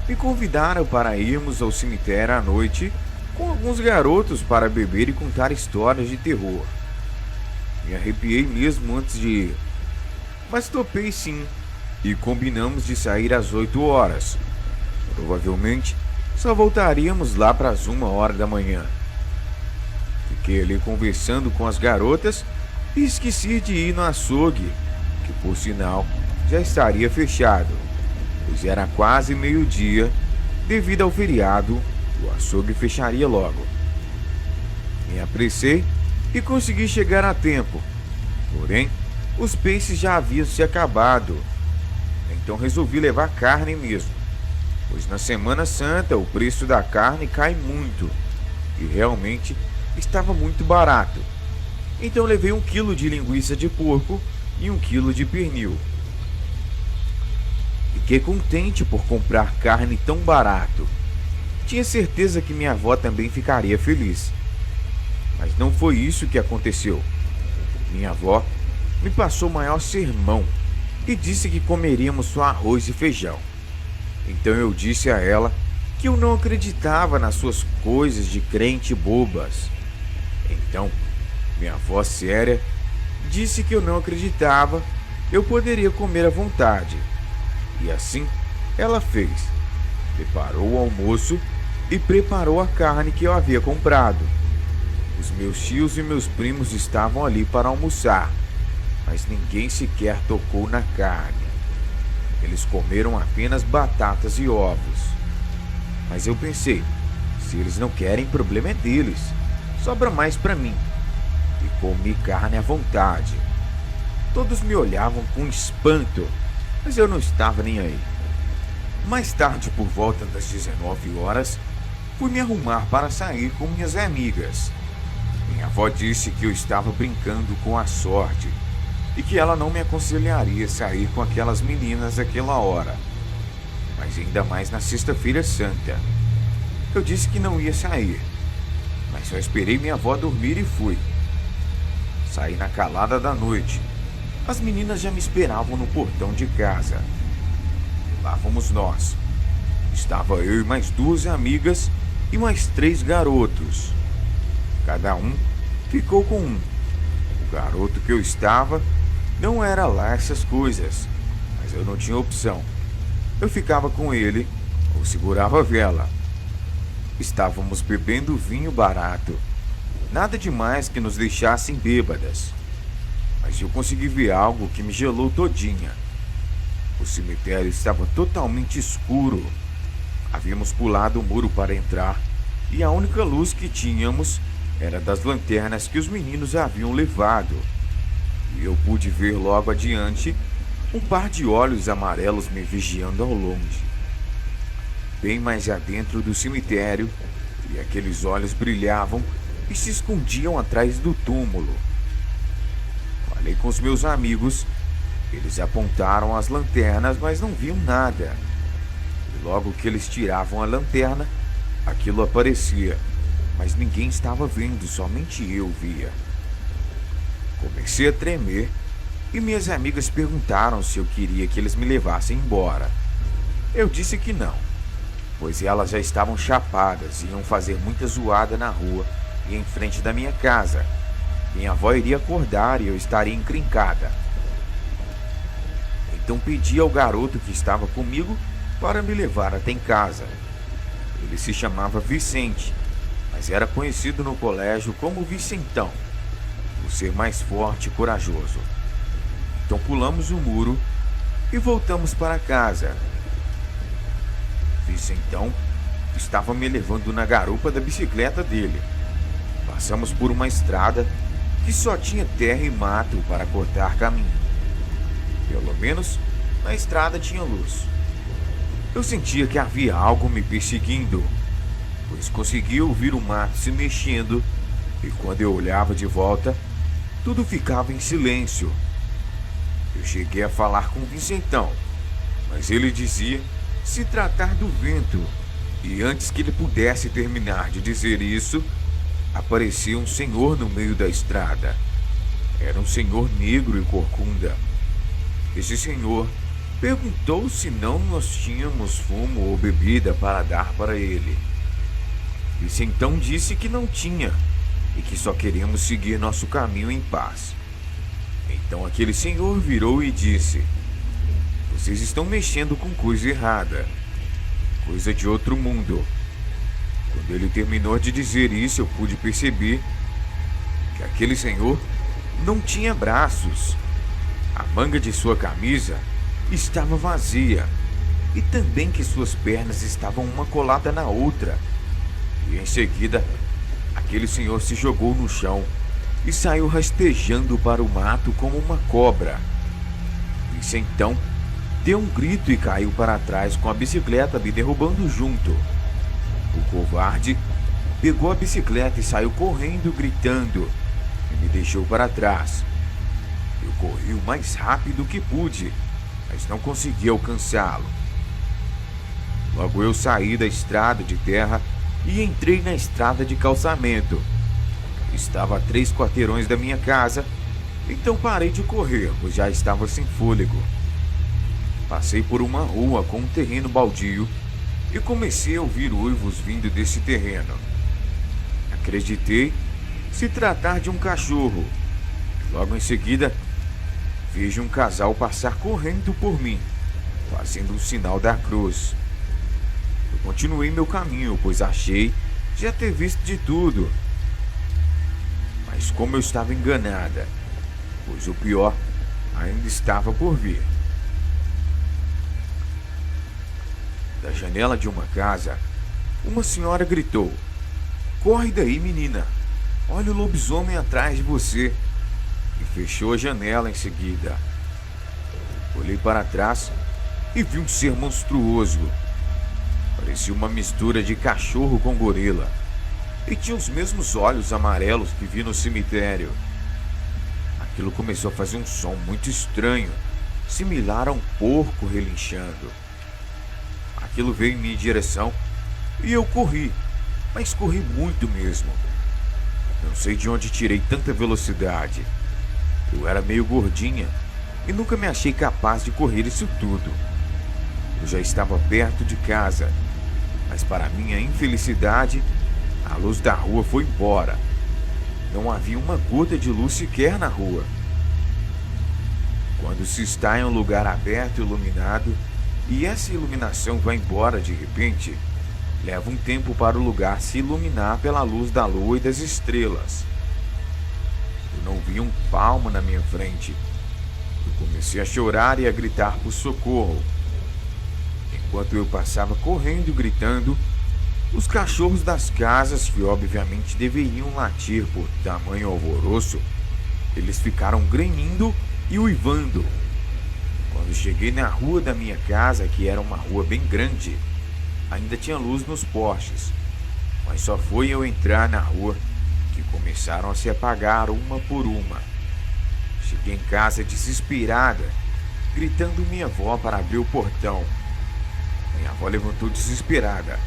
me convidaram para irmos ao cemitério à noite com alguns garotos para beber e contar histórias de terror. Me arrepiei mesmo antes de ir, mas topei sim e combinamos de sair às 8 horas. Provavelmente só voltaríamos lá para as 1 hora da manhã. Fiquei ali conversando com as garotas e esqueci de ir no açougue, que por sinal já estaria fechado, pois era quase meio-dia. Devido ao feriado, o açougue fecharia logo. Me apressei e consegui chegar a tempo, porém os peixes já haviam se acabado. Então resolvi levar carne mesmo, pois na Semana Santa o preço da carne cai muito e realmente estava muito barato. Então levei 1 quilo de linguiça de porco e 1 quilo de pernil. Fiquei contente por comprar carne tão barato. Tinha certeza que minha avó também ficaria feliz. Mas não foi isso que aconteceu. Minha avó me passou o maior sermão e disse que comeríamos só arroz e feijão. Então eu disse a ela que eu não acreditava nas suas coisas de crente bobas. Então, minha avó séria disse que eu não acreditava, eu poderia comer à vontade. E assim ela fez. Preparou o almoço e preparou a carne que eu havia comprado. Os meus tios e meus primos estavam ali para almoçar, mas ninguém sequer tocou na carne. Eles comeram apenas batatas e ovos. Mas eu pensei, se eles não querem, problema é deles. Sobra mais para mim. E comi carne à vontade. Todos me olhavam com espanto, mas eu não estava nem aí. Mais tarde, por volta das 19 horas, fui me arrumar para sair com minhas amigas. Minha avó disse que eu estava brincando com a sorte e que ela não me aconselharia sair com aquelas meninas àquela hora, mas ainda mais na Sexta-feira Santa. Eu disse que não ia sair, mas só esperei minha avó dormir e fui. Saí na calada da noite. As meninas já me esperavam no portão de casa. E lá fomos nós. Estava eu e mais 2 amigas e mais 3 garotos. Cada um ficou com um. O garoto que eu estava não era lá essas coisas, mas eu não tinha opção. Eu ficava com ele ou segurava a vela. Estávamos bebendo vinho barato. Nada demais que nos deixassem bêbadas. Mas eu consegui ver algo que me gelou todinha. O cemitério estava totalmente escuro. Havíamos pulado o muro para entrar e a única luz que tínhamos era das lanternas que os meninos haviam levado. E eu pude ver logo adiante um par de olhos amarelos me vigiando ao longe. Bem mais adentro do cemitério, e aqueles olhos brilhavam e se escondiam atrás do túmulo. Falei com os meus amigos, eles apontaram as lanternas, mas não viam nada. E logo que eles tiravam a lanterna, aquilo aparecia, mas ninguém estava vendo, somente eu via. Comecei a tremer e minhas amigas perguntaram se eu queria que eles me levassem embora. Eu disse que não, pois elas já estavam chapadas e iam fazer muita zoada na rua e em frente da minha casa. Minha avó iria acordar e eu estaria encrencada. Então pedi ao garoto que estava comigo para me levar até em casa. Ele se chamava Vicente, mas mas era conhecido no colégio como Vicentão, por ser mais forte e corajoso. Então pulamos o muro e voltamos para casa. Vicentão estava me levando na garupa da bicicleta dele. Passamos por uma estrada que só tinha terra e mato para cortar caminho. Pelo menos na estrada tinha luz. Eu sentia que havia algo me perseguindo, pois conseguia ouvir o mato se mexendo, e quando eu olhava de volta, tudo ficava em silêncio. Eu cheguei a falar com Vicentão, mas ele dizia se tratar do vento, e antes que ele pudesse terminar de dizer isso, aparecia um senhor no meio da estrada. Era um senhor negro e corcunda. Esse senhor perguntou se não nós tínhamos fumo ou bebida para dar para ele. Vicentão disse que não tinha e que só queríamos seguir nosso caminho em paz. Então aquele senhor virou e disse: "Vocês estão mexendo com coisa errada, coisa de outro mundo." Quando ele terminou de dizer isso, eu pude perceber que aquele senhor não tinha braços. A manga de sua camisa estava vazia e também que suas pernas estavam uma colada na outra. E em seguida, aquele senhor se jogou no chão e saiu rastejando para o mato como uma cobra. Vicentão deu um grito e caiu para trás com a bicicleta me derrubando junto. O covarde pegou a bicicleta e saiu correndo, gritando, e me deixou para trás. Eu corri o mais rápido que pude, mas não consegui alcançá-lo. Logo eu saí da estrada de terra e entrei na estrada de calçamento. Estava a 3 quarteirões da minha casa, então parei de correr, pois já estava sem fôlego. Passei por uma rua com um terreno baldio e comecei a ouvir uivos vindo desse terreno. Acreditei se tratar de um cachorro. Logo em seguida, vejo um casal passar correndo por mim, fazendo o sinal da cruz. Eu continuei meu caminho, pois achei já ter visto de tudo. Mas como eu estava enganada, pois o pior ainda estava por vir. Da janela de uma casa, uma senhora gritou: "Corre daí, menina! Olha o lobisomem atrás de você!" E fechou a janela em seguida. Olhei para trás e vi um ser monstruoso. Parecia uma mistura de cachorro com gorila. E tinha os mesmos olhos amarelos que vi no cemitério. Aquilo começou a fazer um som muito estranho, similar a um porco relinchando. Aquilo veio em minha direção e eu corri, mas corri muito mesmo. Não sei de onde tirei tanta velocidade. Eu era meio gordinha e nunca me achei capaz de correr isso tudo. Eu já estava perto de casa, mas para minha infelicidade, a luz da rua foi embora. Não havia uma gota de luz sequer na rua. Quando se está em um lugar aberto e iluminado, e essa iluminação vai embora de repente, leva um tempo para o lugar se iluminar pela luz da lua e das estrelas. Eu não vi um palmo na minha frente. Eu comecei a chorar e a gritar por socorro. Enquanto eu passava correndo e gritando, os cachorros das casas, que obviamente deveriam latir por tamanho alvoroço, eles ficaram grunhindo e uivando. Quando cheguei na rua da minha casa, que era uma rua bem grande, ainda tinha luz nos postes, mas só foi eu entrar na rua que começaram a se apagar uma por uma. Cheguei em casa desesperada, gritando minha avó para abrir o portão. Minha avó levantou desesperada,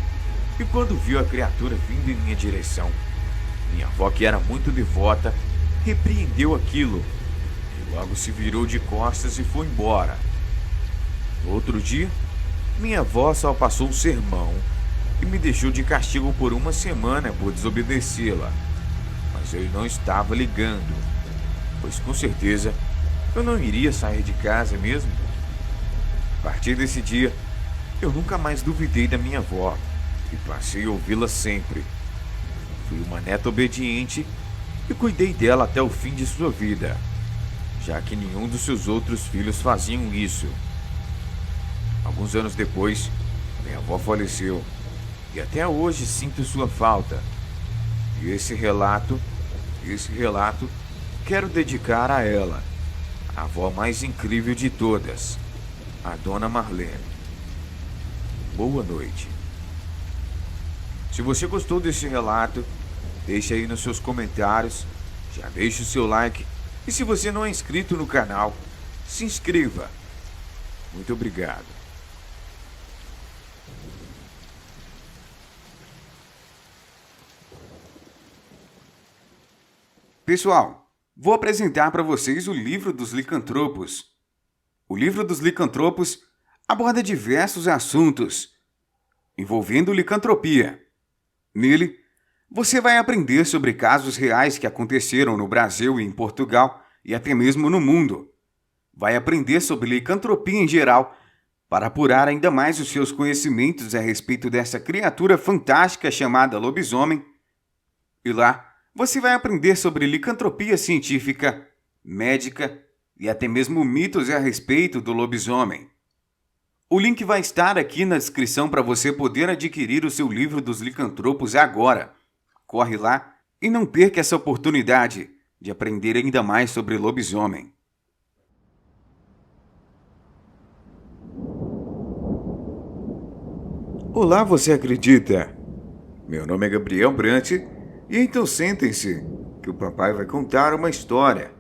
e quando viu a criatura vindo em minha direção, minha avó, que era muito devota, repreendeu aquilo, e logo se virou de costas e foi embora. No outro dia, minha avó só passou um sermão e me deixou de castigo por uma semana por desobedecê-la. Mas eu não estava ligando, pois com certeza eu não iria sair de casa mesmo. A partir desse dia, eu nunca mais duvidei da minha avó e passei a ouvi-la sempre. Fui uma neta obediente e cuidei dela até o fim de sua vida, já que nenhum dos seus outros filhos faziam isso. Alguns anos depois, minha avó faleceu e até hoje sinto sua falta. E esse relato, quero dedicar a ela, a avó mais incrível de todas, a Dona Marlene. Boa noite. Se você gostou desse relato, deixe aí nos seus comentários, já deixe o seu like e se você não é inscrito no canal, se inscreva. Muito obrigado. Pessoal, vou apresentar para vocês o Livro dos Licantropos. O Livro dos Licantropos aborda diversos assuntos envolvendo licantropia. Nele, você vai aprender sobre casos reais que aconteceram no Brasil e em Portugal e até mesmo no mundo. Vai aprender sobre licantropia em geral para apurar ainda mais os seus conhecimentos a respeito dessa criatura fantástica chamada lobisomem. E lá, você vai aprender sobre licantropia científica, médica e até mesmo mitos a respeito do lobisomem. O link vai estar aqui na descrição para você poder adquirir o seu livro dos licantropos agora. Corre lá e não perca essa oportunidade de aprender ainda mais sobre lobisomem. Olá, você acredita? Meu nome é Gabriel Brant e então sentem-se que o papai vai contar uma história.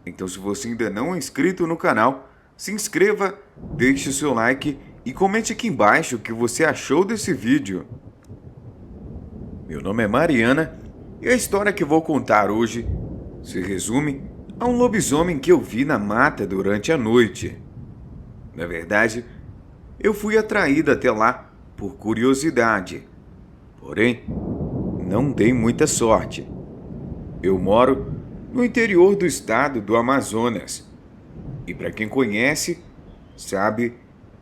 Então, se você ainda não é inscrito no canal, se inscreva, deixe o seu like e comente aqui embaixo o que você achou desse vídeo. Meu nome é Mariana e a história que vou contar hoje se resume a um lobisomem que eu vi na mata durante a noite. Na verdade, eu fui atraída até lá por curiosidade, porém, não dei muita sorte. Eu moro no interior do estado do Amazonas. E para quem conhece, sabe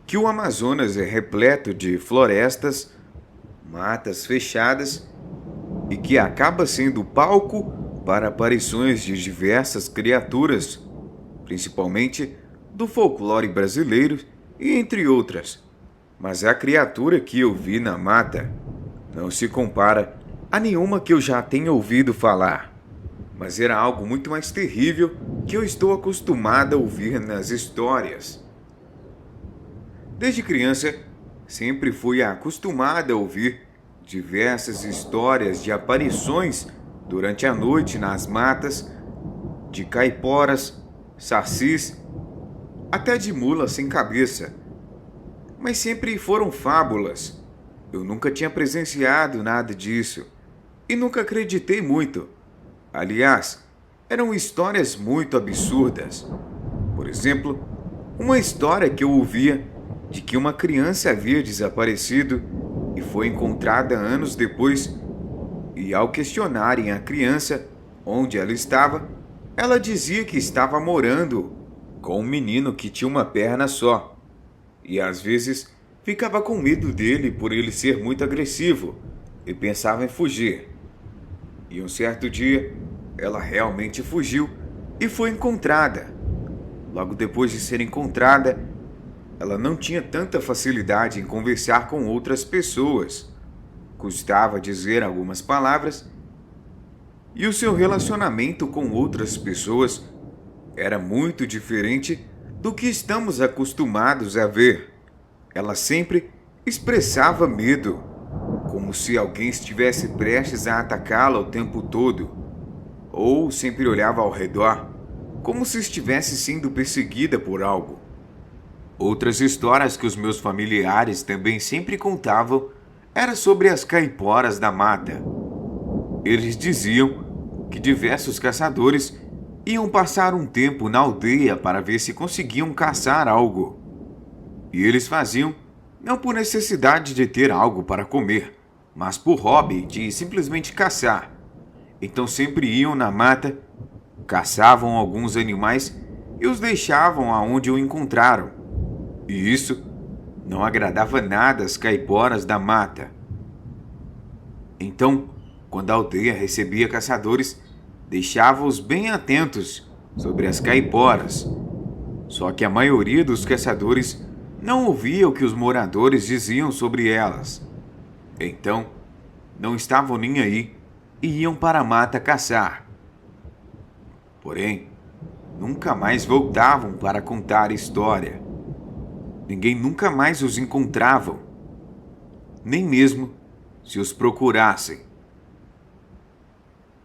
que o Amazonas é repleto de florestas, matas fechadas e que acaba sendo palco para aparições de diversas criaturas, principalmente do folclore brasileiro e entre outras. Mas a criatura que eu vi na mata não se compara a nenhuma que eu já tenha ouvido falar. Mas era algo muito mais terrível que eu estou acostumada a ouvir nas histórias. Desde criança, sempre fui acostumada a ouvir diversas histórias de aparições durante a noite nas matas, de caiporas, sacis, até de mulas sem cabeça. Mas sempre foram fábulas. Eu nunca tinha presenciado nada disso e nunca acreditei muito. Aliás, eram histórias muito absurdas. Por exemplo, uma história que eu ouvia de que uma criança havia desaparecido e foi encontrada anos depois, e ao questionarem a criança onde ela estava, ela dizia que estava morando com um menino que tinha uma perna só, e às vezes ficava com medo dele por ele ser muito agressivo e pensava em fugir. E um certo dia, ela realmente fugiu e foi encontrada. Logo depois de ser encontrada, ela não tinha tanta facilidade em conversar com outras pessoas. Custava dizer algumas palavras e o seu relacionamento com outras pessoas era muito diferente do que estamos acostumados a ver. Ela sempre expressava medo, como se alguém estivesse prestes a atacá-la o tempo todo, ou sempre olhava ao redor, como se estivesse sendo perseguida por algo. Outras histórias que os meus familiares também sempre contavam era sobre as caiporas da mata. Eles diziam que diversos caçadores iam passar um tempo na aldeia para ver se conseguiam caçar algo. E eles faziam não por necessidade de ter algo para comer, mas por hobby de simplesmente caçar. Então sempre iam na mata, caçavam alguns animais e os deixavam aonde o encontraram. E isso não agradava nada às caiporas da mata. Então, quando a aldeia recebia caçadores, deixava-os bem atentos sobre as caiporas. Só que a maioria dos caçadores não ouvia o que os moradores diziam sobre elas. Então, não estavam nem aí e iam para a mata caçar. Porém, nunca mais voltavam para contar história. Ninguém nunca mais os encontrava, nem mesmo se os procurassem.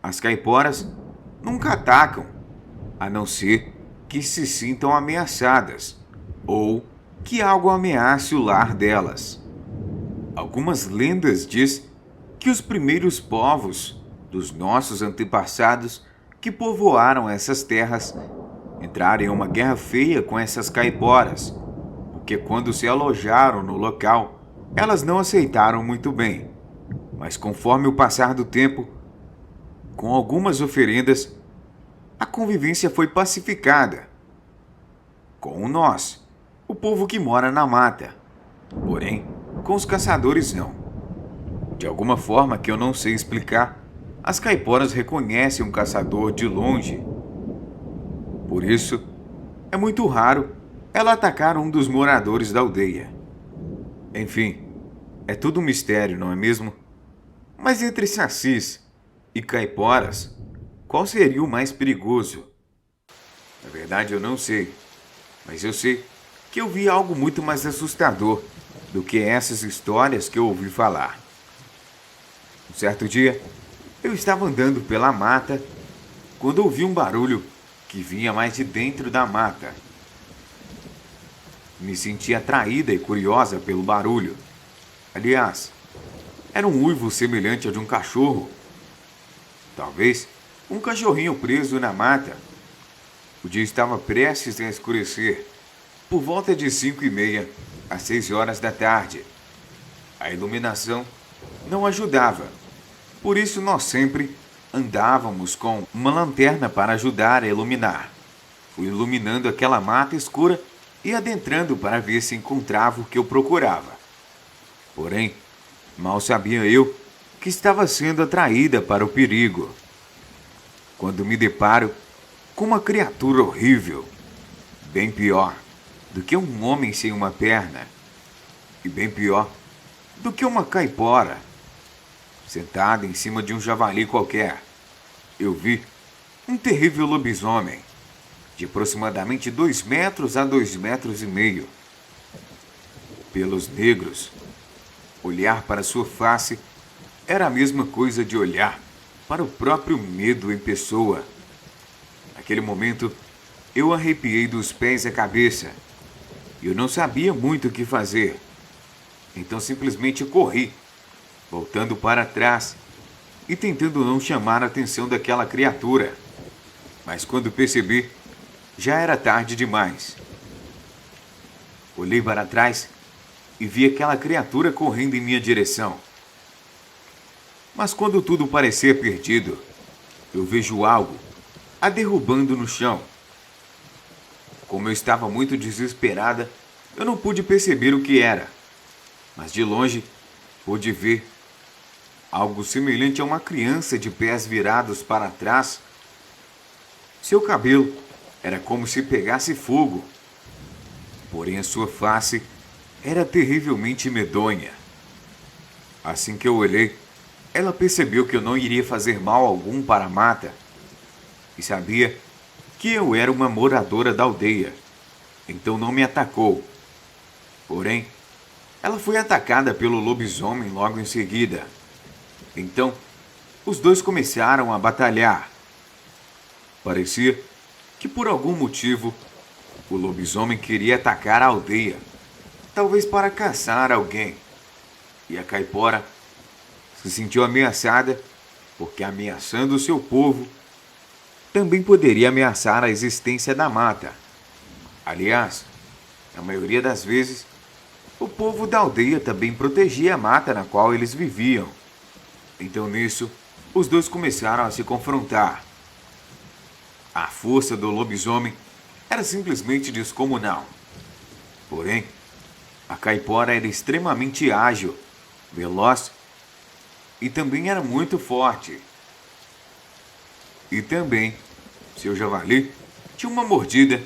As caiporas nunca atacam, a não ser que se sintam ameaçadas ou que algo ameace o lar delas. Algumas lendas dizem que os primeiros povos dos nossos antepassados que povoaram essas terras entraram em uma guerra feia com essas caiporas, porque quando se alojaram no local, elas não aceitaram muito bem. Mas conforme o passar do tempo, com algumas oferendas, a convivência foi pacificada. Com nós, o povo que mora na mata. Porém, com os caçadores não. De alguma forma que eu não sei explicar, as caiporas reconhecem um caçador de longe. Por isso, é muito raro ela atacar um dos moradores da aldeia. Enfim, é tudo um mistério, não é mesmo? Mas entre sacis e caiporas, qual seria o mais perigoso? Na verdade, eu não sei. Mas eu sei que eu vi algo muito mais assustador do que essas histórias que eu ouvi falar. Um certo dia, eu estava andando pela mata quando ouvi um barulho que vinha mais de dentro da mata. Me senti atraída e curiosa pelo barulho. Aliás, era um uivo semelhante ao de um cachorro. Talvez um cachorrinho preso na mata. O dia estava prestes a escurecer, por volta de 5h30 às 6 horas da tarde. A iluminação não ajudava, por isso nós sempre andávamos com uma lanterna para ajudar a iluminar. Fui iluminando aquela mata escura e adentrando para ver se encontrava o que eu procurava. Porém, mal sabia eu que estava sendo atraída para o perigo, quando me deparo com uma criatura horrível, bem pior do que um homem sem uma perna, e bem pior do que uma caipora, sentada em cima de um javali qualquer. Eu vi um terrível lobisomem, de aproximadamente 2 metros a 2,5 metros. Pelos negros, olhar para sua face era a mesma coisa de olhar para o próprio medo em pessoa. Naquele momento, eu arrepiei dos pés à cabeça. Eu não sabia muito o que fazer. Então simplesmente corri, voltando para trás e tentando não chamar a atenção daquela criatura. Mas quando percebi, já era tarde demais. Olhei para trás e vi aquela criatura correndo em minha direção. Mas quando tudo parecia perdido, eu vejo algo a derrubando no chão. Como eu estava muito desesperada, eu não pude perceber o que era, mas de longe pude ver algo semelhante a uma criança de pés virados para trás. Seu cabelo era como se pegasse fogo, porém a sua face era terrivelmente medonha. Assim que eu olhei, ela percebeu que eu não iria fazer mal algum para a mata e sabia que eu era uma moradora da aldeia, então não me atacou. Porém, ela foi atacada pelo lobisomem logo em seguida. Então, os dois começaram a batalhar. Parecia que por algum motivo o lobisomem queria atacar a aldeia, talvez para caçar alguém. E a caipora se sentiu ameaçada, porque ameaçando o seu povo, também poderia ameaçar a existência da mata. Aliás, na maioria das vezes, o povo da aldeia também protegia a mata na qual eles viviam. Então nisso, os dois começaram a se confrontar. A força do lobisomem era simplesmente descomunal. Porém, a caipora era extremamente ágil, veloz e também era muito forte. E também, seu javali tinha uma mordida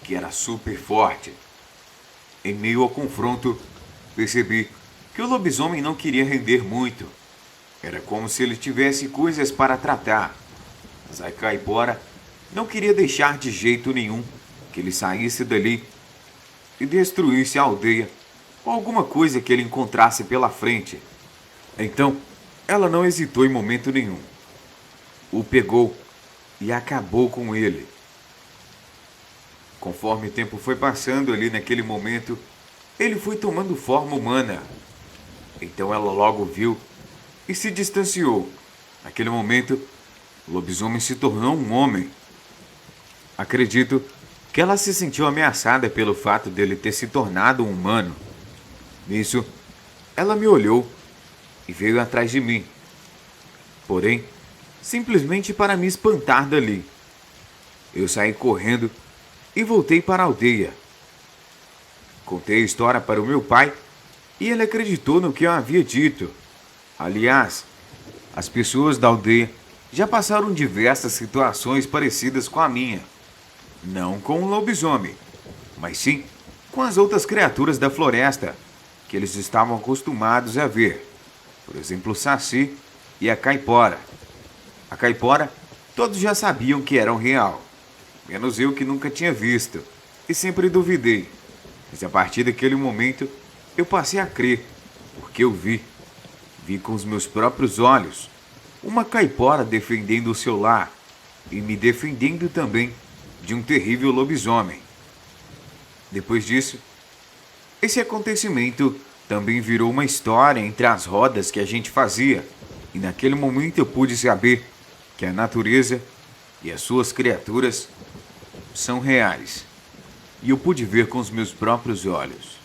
que era super forte. Em meio ao confronto, percebi que o lobisomem não queria render muito. Era como se ele tivesse coisas para tratar. Mas a caipora não queria deixar de jeito nenhum que ele saísse dali e destruísse a aldeia ou alguma coisa que ele encontrasse pela frente. Então, ela não hesitou em momento nenhum. O pegou e acabou com ele. Conforme o tempo foi passando ali naquele momento, ele foi tomando forma humana. Então ela logo viu e se distanciou. Naquele momento, o lobisomem se tornou um homem. Acredito que ela se sentiu ameaçada pelo fato dele ter se tornado um humano. Nisso, ela me olhou e veio atrás de mim. Porém, simplesmente para me espantar dali. Eu saí correndo e voltei para a aldeia. Contei a história para o meu pai e ele acreditou no que eu havia dito. Aliás, as pessoas da aldeia já passaram diversas situações parecidas com a minha. Não com o lobisomem, mas sim com as outras criaturas da floresta que eles estavam acostumados a ver. Por exemplo, o Saci e a caipora. A caipora, todos já sabiam que eram real, menos eu que nunca tinha visto e sempre duvidei. Mas a partir daquele momento, eu passei a crer, porque eu vi com os meus próprios olhos, uma caipora defendendo o seu lar e me defendendo também de um terrível lobisomem. Depois disso, esse acontecimento também virou uma história entre as rodas que a gente fazia, e naquele momento eu pude saber que a natureza e as suas criaturas são reais, e eu pude ver com os meus próprios olhos.